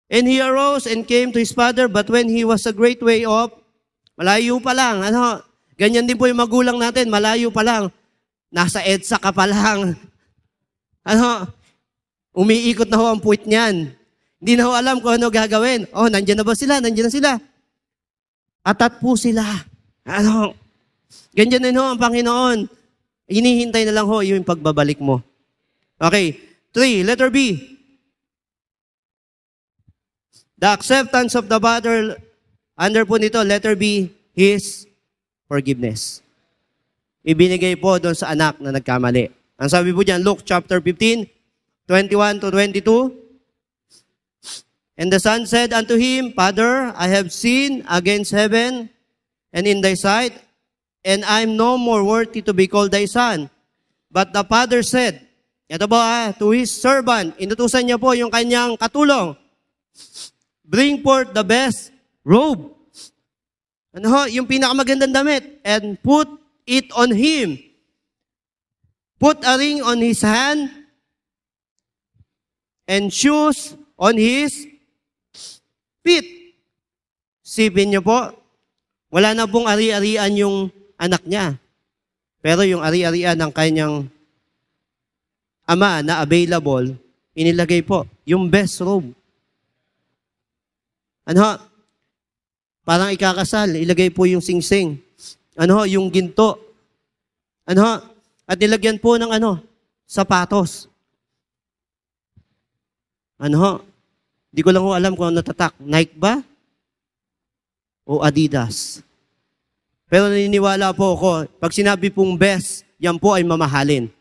and he arose and came to his father, but when he was a great way off, malayo pa lang. Ganyan din po yung magulang natin, malayo pa lang. Nasa EDSA ka pa lang. Umiikot na ho ang puwit niyan. Hindi na ho alam kung ano gagawin. Nandiyan na ba sila? Nandiyan na sila. Atat po sila. Ganyan din ho ang Panginoon. Hinihintay na lang ho yung pagbabalik mo. Okay. 3, letter B. The acceptance of the father, under po nito, letter B, his forgiveness. Ibinigay po doon sa anak na nagkamali. Ang sabi po dyan, Luke chapter 15, 21 to 22. And the son said unto him, Father, I have sinned against heaven and in thy sight, and I am no more worthy to be called thy son. But the father said, ito po to his servant, inutusan niya po yung kanyang katulong, bring forth the best robe. Yung pinakamagandang damit, and put it on him. Put a ring on his hand, and shoes on his feet. Sipin niyo po, wala na pong ari-arian yung anak niya. Pero yung ari-arian ng kanyang ama na available, inilagay po yung best robe. Parang ikakasal, ilagay po yung singsing. Yung ginto. At nilagyan po ng sapatos. Di ko lang alam kung ano natatak. Nike ba? O Adidas? Pero naniniwala po ako, pag sinabi pong best, yan po ay mamahalin.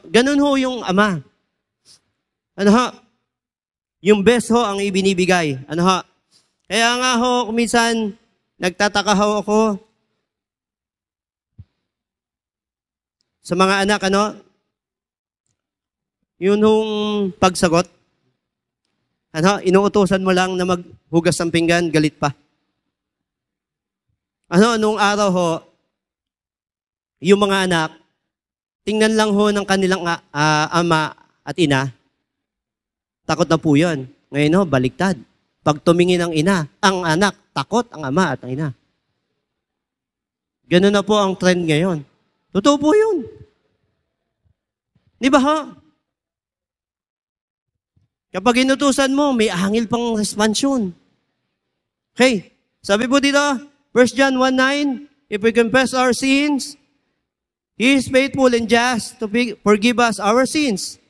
Ganun ho yung ama. Yung best ho ang ibinibigay. Kaya nga ho, kuminsan, nagtataka ho ako sa mga anak, yun hong pagsagot. Inuutosan mo lang na maghugas ng pinggan, galit pa. Nung araw ho, yung mga anak, tingnan lang ho ng kanilang ama at ina, takot na po yun. Ngayon ho, baliktad. Pag tumingin ang anak, takot ang ama at ang ina. Ganun na po ang trend ngayon. Totoo po yun. Di ba ho? Kapag inutusan mo, may angil pang expansion. Okay. Sabi po dito, 1 John 1:9, if we confess our sins, He is faithful and just to forgive us our sins.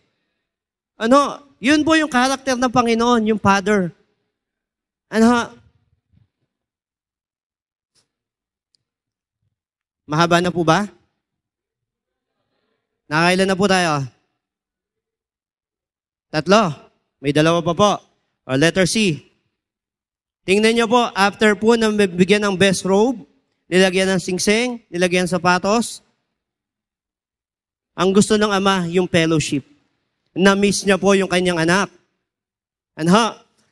Yun po yung karakter ng Panginoon, yung Father. Mahaba na po ba? Nakailan na po tayo? 3. May 2 pa po. O letter C. Tingnan niyo po, after po na bigyan ng best robe, nilagyan ng singsing, nilagyan ng sapatos, ang gusto ng ama, yung fellowship. Na-miss niya po yung kanyang anak.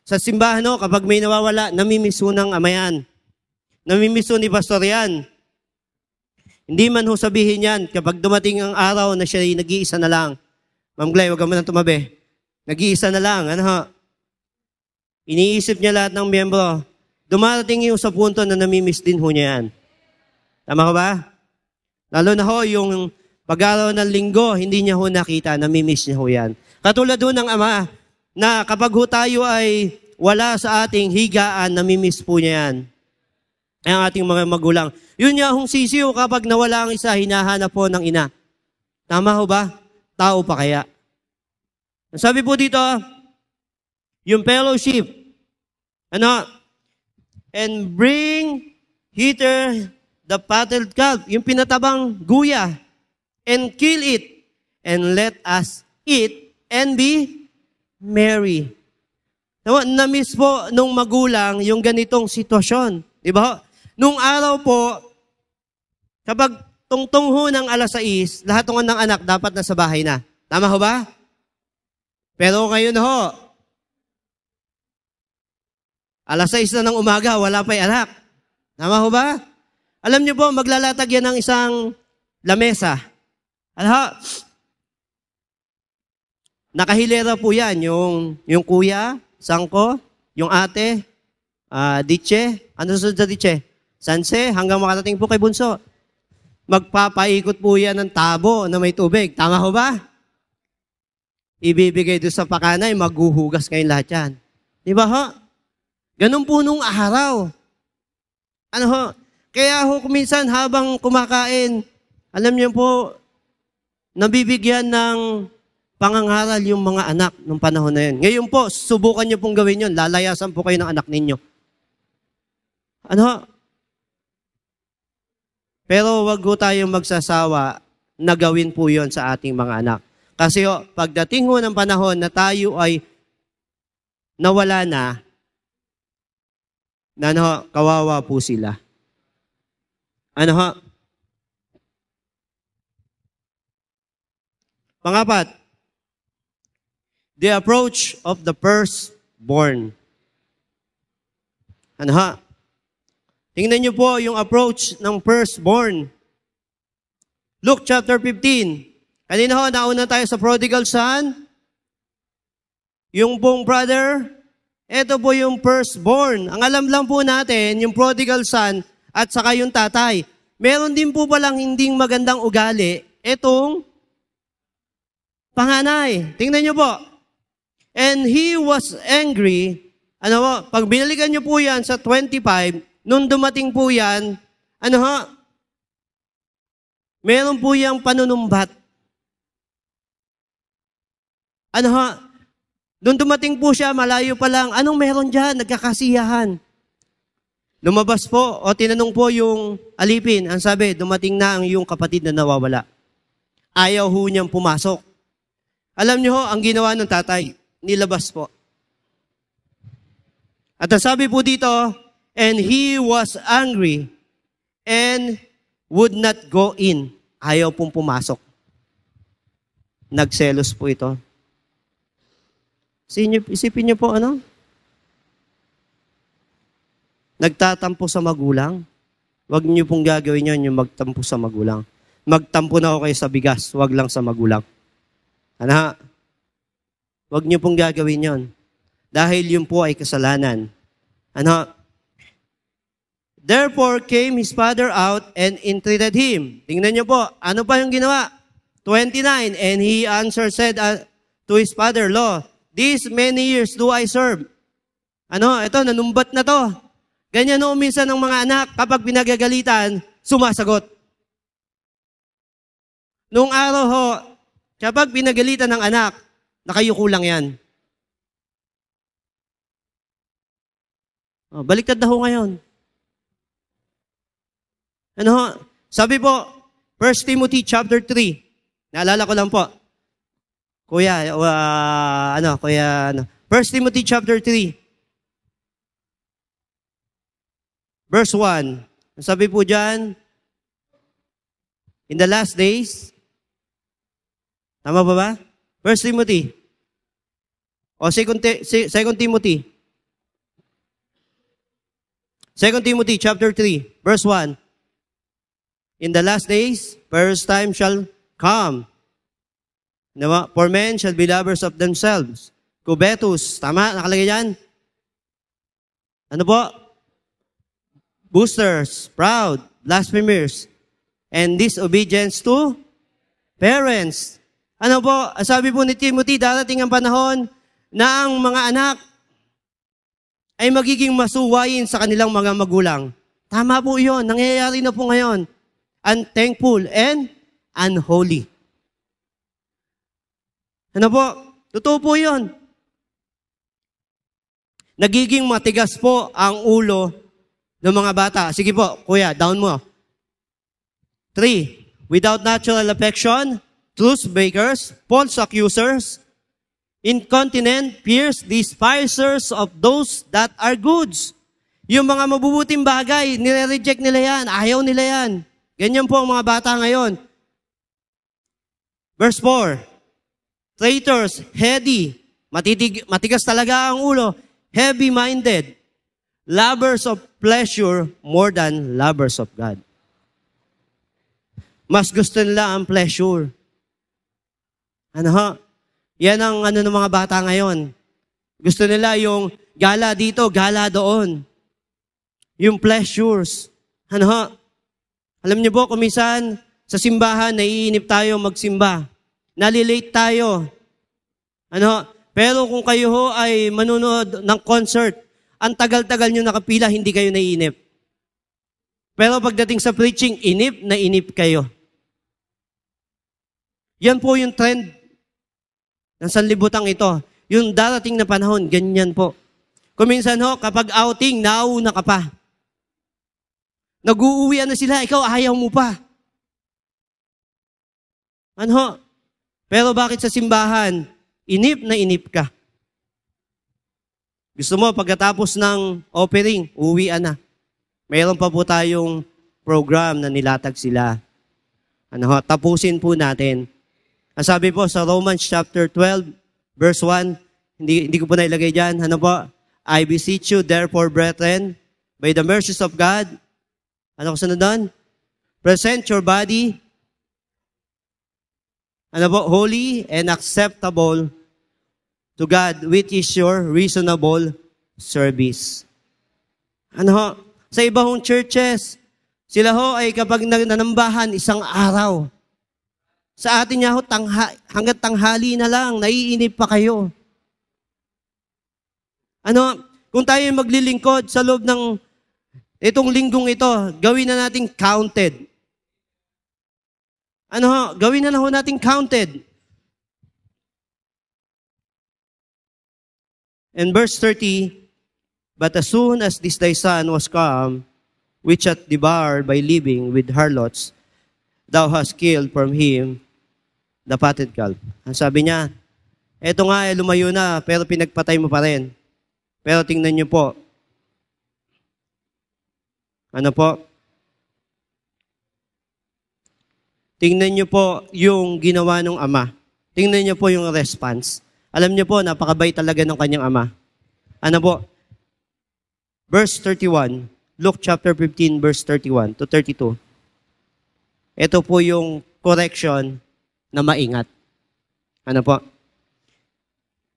Sa simbahan, kapag may nawawala, namimiss ng ama yan. Namimiss ni pastor yan. Hindi man ho sabihin yan, kapag dumating ang araw na siya ay nag-iisa na lang. Ma'am Glay, huwag ka man tumabi. Nag-iisa na lang. Iniisip niya lahat ng miyembro. Dumarating yung sa punto na namimiss din ho niya yan. Tama ko ba? Lalo na ho, yung pag-araw ng linggo, hindi niya ho nakita, namimiss niya ho yan. Katulad ho ng ama, na kapag ho tayo ay wala sa ating higaan, namimiss po niya yan. Ang ating mga magulang. Yun niya hong sisiyo kapag nawala ang isa, hinahanap po ng ina. Tama ho ba? Tao pa kaya? Sabi po dito, yung fellowship, and bring hither the fatted calf, yung pinatabang guya, and kill it, and let us eat and be merry. Na-miss po nung magulang yung ganitong sitwasyon. Di ba? Nung araw po, kapag tungtong ho ng 6:00, lahat ng anak dapat nasa bahay na. Tama ho ba? Pero ngayon ho, 6:00 na ng umaga, wala pa'y anak. Tama ho ba? Alam niyo po, maglalatag yan ng isang lamesa. Nakahilera po yan, yung kuya, sangko, yung ate, ditche, ano susunod sa ditche? Sanse, hanggang makarating po kay bunso. Magpapaikot po yan ng tabo na may tubig. Tama ho ba? Ibibigay doon sa pakanay, maghuhugas kayo lahat yan. Di ba ho? Ganun po nung araw. Kaya ho, kuminsan habang kumakain, alam niyo po, nabibigyan ng pangangaral yung mga anak ng panahon na yun. Ngayon po, subukan niyo pong gawin yun. Lalayasan po kayo ng anak ninyo. Pero wag ho tayong magsasawa na gawin po yun sa ating mga anak. Kasi pagdating ho ng panahon na tayo ay nawala na, kawawa po sila. Pangapat, the approach of the firstborn. Tingnan niyo po yung approach ng firstborn. Luke chapter 15. Kanina nauna tayo sa prodigal son. Yung pong brother, ito po yung firstborn. Ang alam lang po natin, yung prodigal son at saka yung tatay. Meron din po palang hindi magandang ugali, itong panganay. Tingnan niyo po. And he was angry. Pag binalikan niyo po yan sa 25, nung dumating po yan, meron po yung panunumbat. Nung dumating po siya, malayo pa lang, anong meron dyan? Nagkakasiyahan. Lumabas po, tinanong po yung alipin. Ang sabi, dumating na ang iyong kapatid na nawawala. Ayaw ho niyang pumasok. Alam niyo ang ginawa ng tatay, nilabas po. At ang sabi po dito, and he was angry and would not go in. Ayaw pong pumasok. Nagselos po ito. Isipin niyo po Nagtatampo sa magulang. Huwag niyo pong gagawin yan, yung magtampo sa magulang. Magtampo na ako kayo sa bigas, huwag lang sa magulang. Ano? Huwag niyo pong gagawin yon. Dahil yun po ay kasalanan. Ano? Therefore came his father out and entreated him. Tingnan niyo po, ano pa yung ginawa? 29, and he answered, said to his father-in-law, these many years do I serve. Ano? Ito, nanumbat na to. Ganyan noong minsan ng mga anak, kapag pinagagalitan, sumasagot. Noong araw ho, kapag pinagalitan ng anak, nakayuko lang yan. Baliktad na ho ngayon. Ano ho? Sabi po, 1 Timothy chapter 3. Naalala ko lang po. Kuya, 1 Timothy chapter 3. Verse 1. Sabi po dyan, in the last days, tama ba ba? 1 Timothy. O 2 Timothy. 2 Timothy chapter 3, verse 1. In the last days, perilous time shall come. For men shall be lovers of themselves. Covetous. Tama? Nakalagay dyan? Ano po? Boosters, proud, blasphemers, and disobedience to parents. Ano po? Sabi po ni Timothy, darating ang panahon na ang mga anak ay magiging masuwayin sa kanilang mga magulang. Tama po yun. Nangyayari na po ngayon. Unthankful and unholy. Ano po? Totoo po yun. Nagiging matigas po ang ulo ng mga bata. Sige po, kuya, down mo. 3. Without natural affection, truce breakers, false accusers, incontinent, fierce, despisers of those that are goods. Yung mga mabubuting bagay, nire-reject nila yan, ayaw nila yan. Ganyan po ang mga bata ngayon. Verse 4. Traitors, heady, matigas talaga ang ulo, heavy-minded, lovers of pleasure more than lovers of God. Mas gusto nila ang pleasure. Ano ho? Yan ang ano ng mga bata ngayon. Gusto nila yung gala dito, gala doon. Yung pleasures. Ano ho? Alam niyo po, kumisan sa simbahan, naiinip tayo magsimba. Nalilate tayo. Ano ho? Pero kung kayo ho ay manunood ng concert, ang tagal-tagal nyo nakapila, hindi kayo naiinip. Pero pagdating sa preaching, inip na inip kayo. Yan po yung trend ng sanlibutan ito. Yung darating na panahon, ganyan po. Kuminsan ho, kapag outing, nauna ka pa. Nag-uuwian na sila, ikaw ayaw mo pa. Ano ho? Pero bakit sa simbahan, inip na inip ka? Gusto mo, pagkatapos ng offering, uwian na. Mayroon pa po tayong program na nilatag sila. Ano ho, tapusin po natin. Ang sabi po sa Romans chapter 12, verse 1, hindi ko po nailagay dyan. Ano po? I beseech you, therefore, brethren, by the mercies of God, ano ko sunod doon? Present your body, ano po, holy and acceptable to God, which is your reasonable service. Ano ho? Sa iba hong churches, sila ho ay kapag nanambahan isang araw. Sa atin niya ho, hanggat tanghali na lang, naiinip pa kayo. Ano, kung tayo maglilingkod sa loob ng itong linggong ito, gawin na natin counted. Ano ho, gawin na lang ho natin counted. In verse 30, but as soon as this thy son was come, which hath devoured by living with harlots, thou hast killed from him the fatted calf. Ang sabi niya, eto nga ay lumayo na, pero pinagpatay mo pa rin. Pero tingnan niyo po, ano po? Tingnan niyo po yung ginawa ng ama. Tingnan niyo po yung response. Alam niyo po, napakabait talaga ng kanyang ama. Ano po? Verse 31, Luke chapter 15 verse 31 to 32. Ito po yung correction na maingat. Ano po?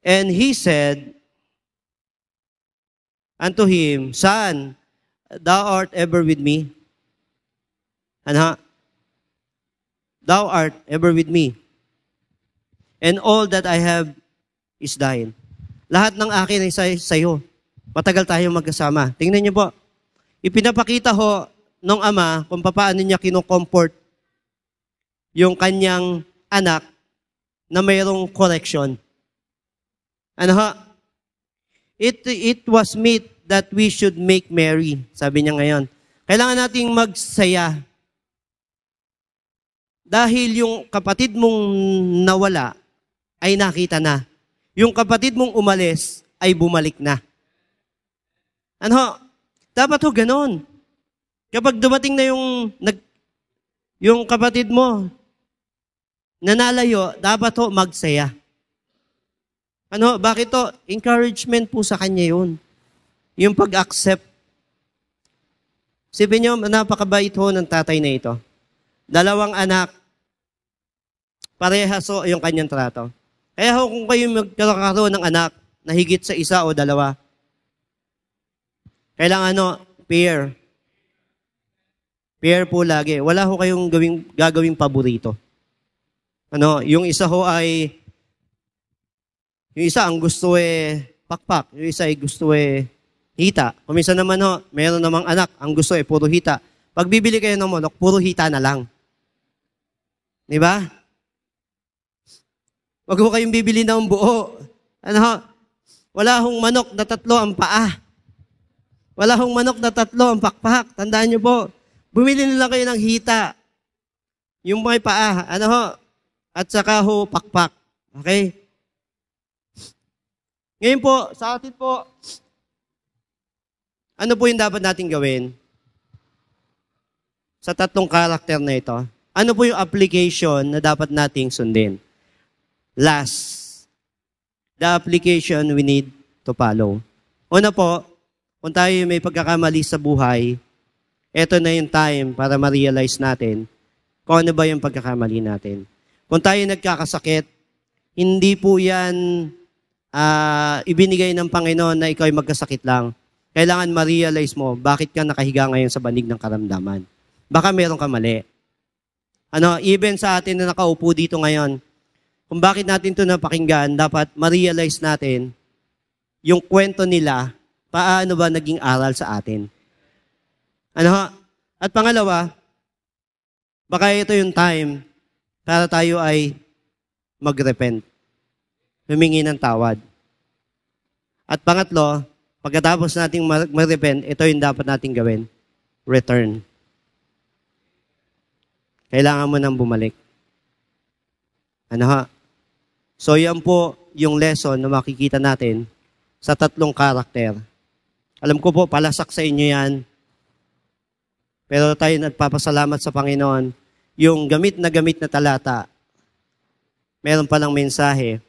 And he said unto him, Son, thou art ever with me. Ano? Thou art ever with me. And all that I have is thine. Lahat ng akin ay sa'yo. Matagal tayong magkasama. Tingnan niyo po. Ipinapakita ho nung ama kung paano niya kinukomfort yung kanyang anak na mayroong correction. Ano ho? It was meet that we should make merry. Sabi niya ngayon. Kailangan nating magsaya. Dahil yung kapatid mong nawala ay nakita na. Yung kapatid mong umalis ay bumalik na. Ano ho? Dapat ho ganon. Kapag dumating na yung kapatid mo na nalayo, dapat ho magsaya. Ano? Bakit to? Encouragement po sa kanya yun. Yung pag-accept. Sipin nyo, napakabait ho ng tatay na ito. 2 anak, parehas ho yung kanyang trato. Kaya ho, kung kayo magkakaroon ng anak na higit sa 1 o 2, kailangan pair. Pair po lagi. Wala ho kayong gagawing paborito. Yung isa ho ay yung isa ang gusto pakpak. Yung isa ay gusto hita. Kung minsan naman mayroon namang anak, ang gusto puro hita. Pag bibili kayo ng manok, puro hita na lang. Di ba? Wag ho kayong bibili ng buo. Wala hong manok na 3 ang paa. Wala hong manok na 3 ang pakpak. Tandaan niyo po, bumili nila kayo ng hita. Yung may paa, at saka ho pakpak. Okay? Ngayon po, sa atin po, ano po yung dapat natin gawin? Sa 3 karakter na ito, ano po yung application na dapat nating sundin? Last, the application we need to follow. Una po, kung tayo may pagkakamali sa buhay, ito na yung time para ma-realize natin kung ano ba yung pagkakamali natin. Kung tayo nagkakasakit, hindi po yan ibinigay ng Panginoon na ikaw ay magkasakit lang. Kailangan ma-realize mo bakit ka nakahiga ngayon sa banig ng karamdaman. Baka meron ka mali. Even sa atin na nakaupo dito ngayon, kung bakit natin ito napakinggan, dapat ma-realize natin yung kwento nila, paano ba naging aral sa atin. At pangalawa, baka ito yung time para tayo ay mag-repent. Humingi ng tawad. At pangatlo, pagkatapos nating mag-repent, ito yung dapat nating gawin. Return. Kailangan mo nang bumalik. So yan po yung lesson na makikita natin sa 3 karakter. Alam ko po, palasak sa inyo yan. Pero tayo nagpapasalamat sa Panginoon. Yung gamit na talata, meron palang mensahe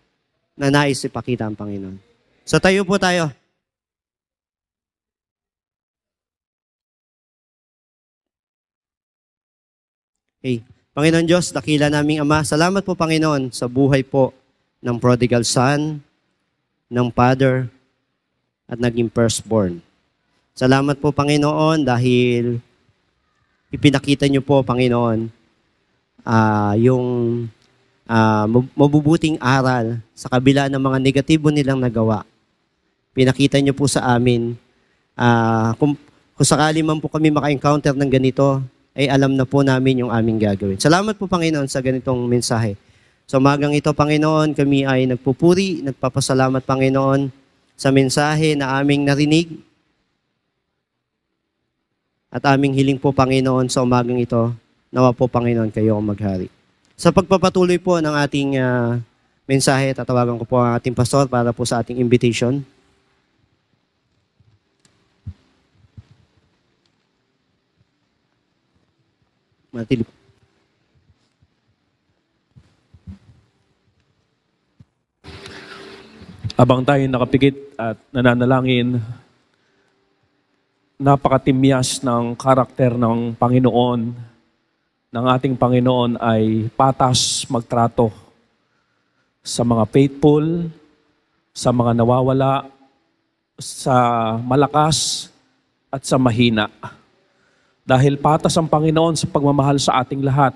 na nais ipakita ang Panginoon. So tayo po tayo. Okay. Panginoon Diyos, dakila naming Ama, salamat po Panginoon sa buhay po ng prodigal son, ng father, at naging firstborn. Salamat po Panginoon dahil ipinakita niyo po Panginoon yung mabubuting aral sa kabila ng mga negatibo nilang nagawa. Pinakita niyo po sa amin, kung sakali man po kami maka-encounter ng ganito, ay alam na po namin yung aming gagawin. Salamat po Panginoon sa ganitong mensahe. Sa umagang ito Panginoon, kami ay nagpupuri, nagpapasalamat Panginoon sa mensahe na aming narinig. At aming hiling po Panginoon sa umagang ito, nawa po Panginoon kayo ang maghari. Sa pagpapatuloy po ng ating mensahe, tatawagan ko po ang ating pastor para po sa ating invitation. Matili po. Abang tayo nakapikit at nananalangin, napakatimyas ng karakter ng Panginoon, ng ating Panginoon ay patas magtrato sa mga faithful, sa mga nawawala, sa malakas, at sa mahina. Dahil patas ang Panginoon sa pagmamahal sa ating lahat.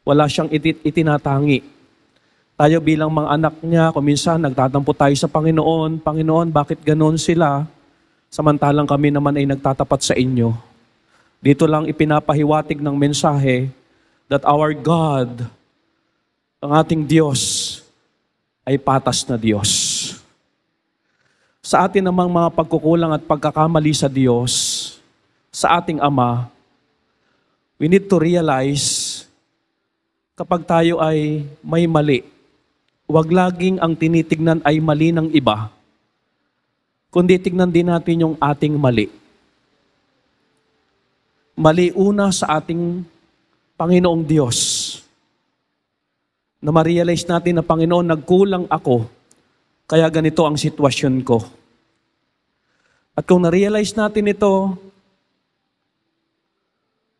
Wala siyang itinatangi. Tayo bilang mga anak niya, kung minsan nagtatampo tayo sa Panginoon, Panginoon, bakit ganon sila? Samantalang kami naman ay nagtatapat sa inyo. Dito lang ipinapahiwatig ng mensahe that our God, ang ating Diyos, ay patas na Diyos. Sa atin namang mga pagkukulang at pagkakamali sa Diyos, sa ating Ama, we need to realize kapag tayo ay may mali, huwag laging ang tinitignan ay mali ng iba, kundi tignan din natin yung ating mali. Mali una sa ating Panginoong Diyos. Na ma-realize natin na Panginoon, nagkulang ako, kaya ganito ang sitwasyon ko. At kung na-realize natin ito,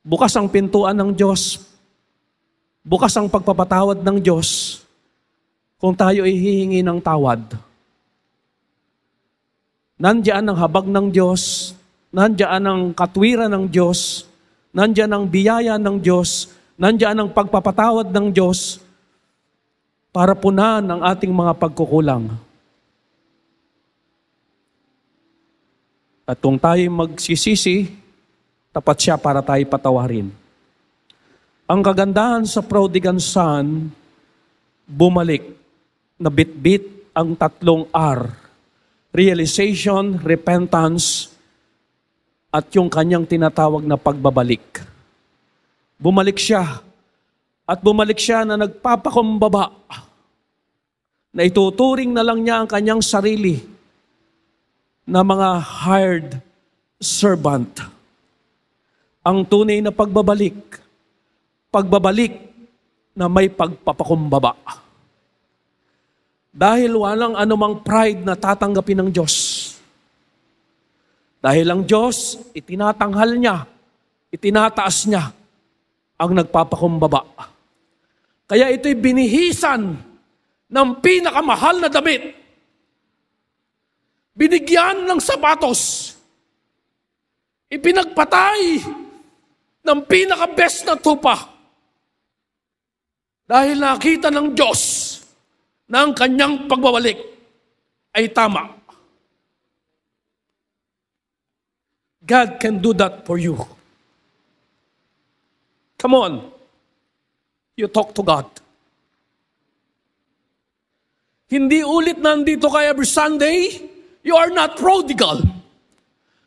bukas ang pintuan ng Diyos, bukas ang pagpapatawad ng Diyos, kung tayo ay hihingi ng tawad. Nandiyan ang habag ng Diyos, nandiyan ang katwiran ng Diyos, nandiyan ang biyaya ng Diyos, nandiyan ang pagpapatawad ng Diyos para punan ang ating mga pagkukulang. At kung tayo magsisisi, tapat siya para tayo patawarin. Ang kagandahan sa prodigal son, bumalik, nabitbit ang 3 R. Realization, repentance, at yung kanyang tinatawag na pagbabalik. Bumalik siya. At bumalik siya na nagpapakumbaba. Na ituturing na lang niya ang kanyang sarili na mga hired servant. Ang tunay na pagbabalik, pagbabalik na may pagpapakumbaba. Dahil walang anumang pride na tatanggapin ng Diyos. Dahil ang Diyos, itinatanghal niya, itinataas niya ang nagpapakumbaba. Kaya ito'y binihisan ng pinakamahal na damit. Binigyan ng sapatos. Ipinagpatay ng pinaka-best na tupa. Dahil nakita ng Diyos na ang kanyang pagbabalik ay tama. God can do that for you. Come on. You talk to God. Hindi ulit nandito ka every Sunday. You are not prodigal.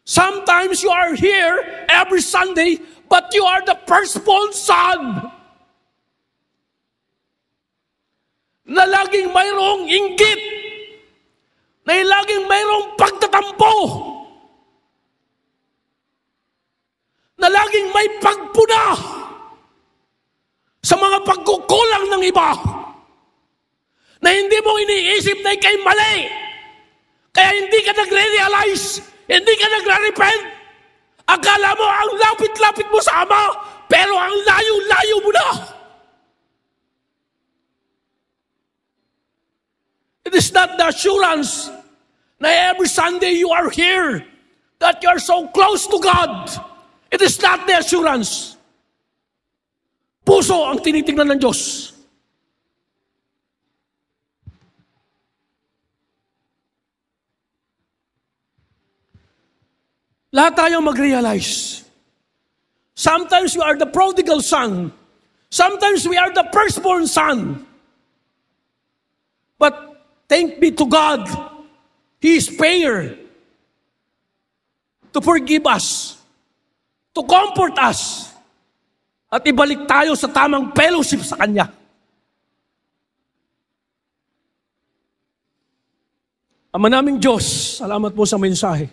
Sometimes you are here every Sunday, but you are the firstborn son. Na laging mayroong inggit, na laging mayroong pagtatampo, na laging may pagpuna sa mga pagkukulang ng iba, na hindi mo iniisip na ikay mali, kaya hindi ka nagre-realize, hindi ka nagre-repent. Akala mo ang lapit-lapit mo sa Ama, pero ang layo-layo mo na. It is not the assurance na every Sunday you are here, that you are so close to God. It is not the assurance. Puso ang tinitingnan ng Diyos. Lahat tayo mag-realize. Sometimes we are the prodigal son. Sometimes we are the firstborn son. But thank be to God, He is fair to forgive us, to comfort us, at ibalik tayo sa tamang fellowship sa Kanya. Ama naming Diyos, salamat po sa mensahe.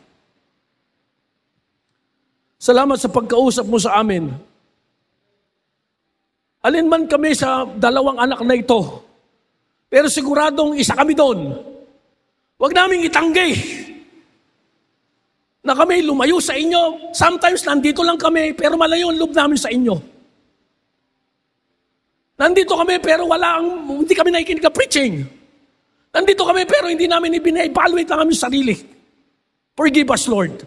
Salamat sa pagkausap mo sa amin. Alin man kami sa dalawang anak na ito, pero siguradong isa kami doon. Huwag naming itanggi na kami lumayo sa inyo. Sometimes nandito lang kami, pero malayo ang loob namin sa inyo. Nandito kami, pero hindi kami nakikinig na preaching. Nandito kami, pero hindi namin i-evaluate ang aming sarili. Forgive us, Lord.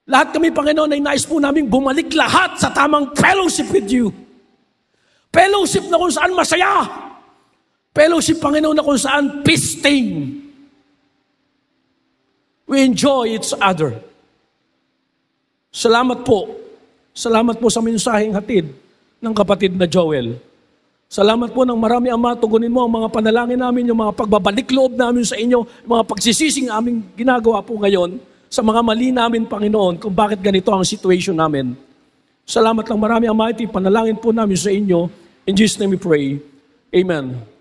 Lahat kami, Panginoon, ay nais po namin bumalik lahat sa tamang fellowship with you. Fellowship na kung saan masaya. Fellowship, Panginoon, na kung saan feasting. We enjoy each other. Salamat po. Salamat po sa mensaheng hatid ng kapatid na Joel. Salamat po ng marami, Ama, tugunin mo ang mga panalangin namin, yung mga pagbabalik loob namin sa inyo, yung mga pagsisising aming ginagawa po ngayon, sa mga mali namin, Panginoon, kung bakit ganito ang situation namin. Salamat lang marami, Ama, ito panalangin po namin sa inyo. In Jesus' name we pray. Amen.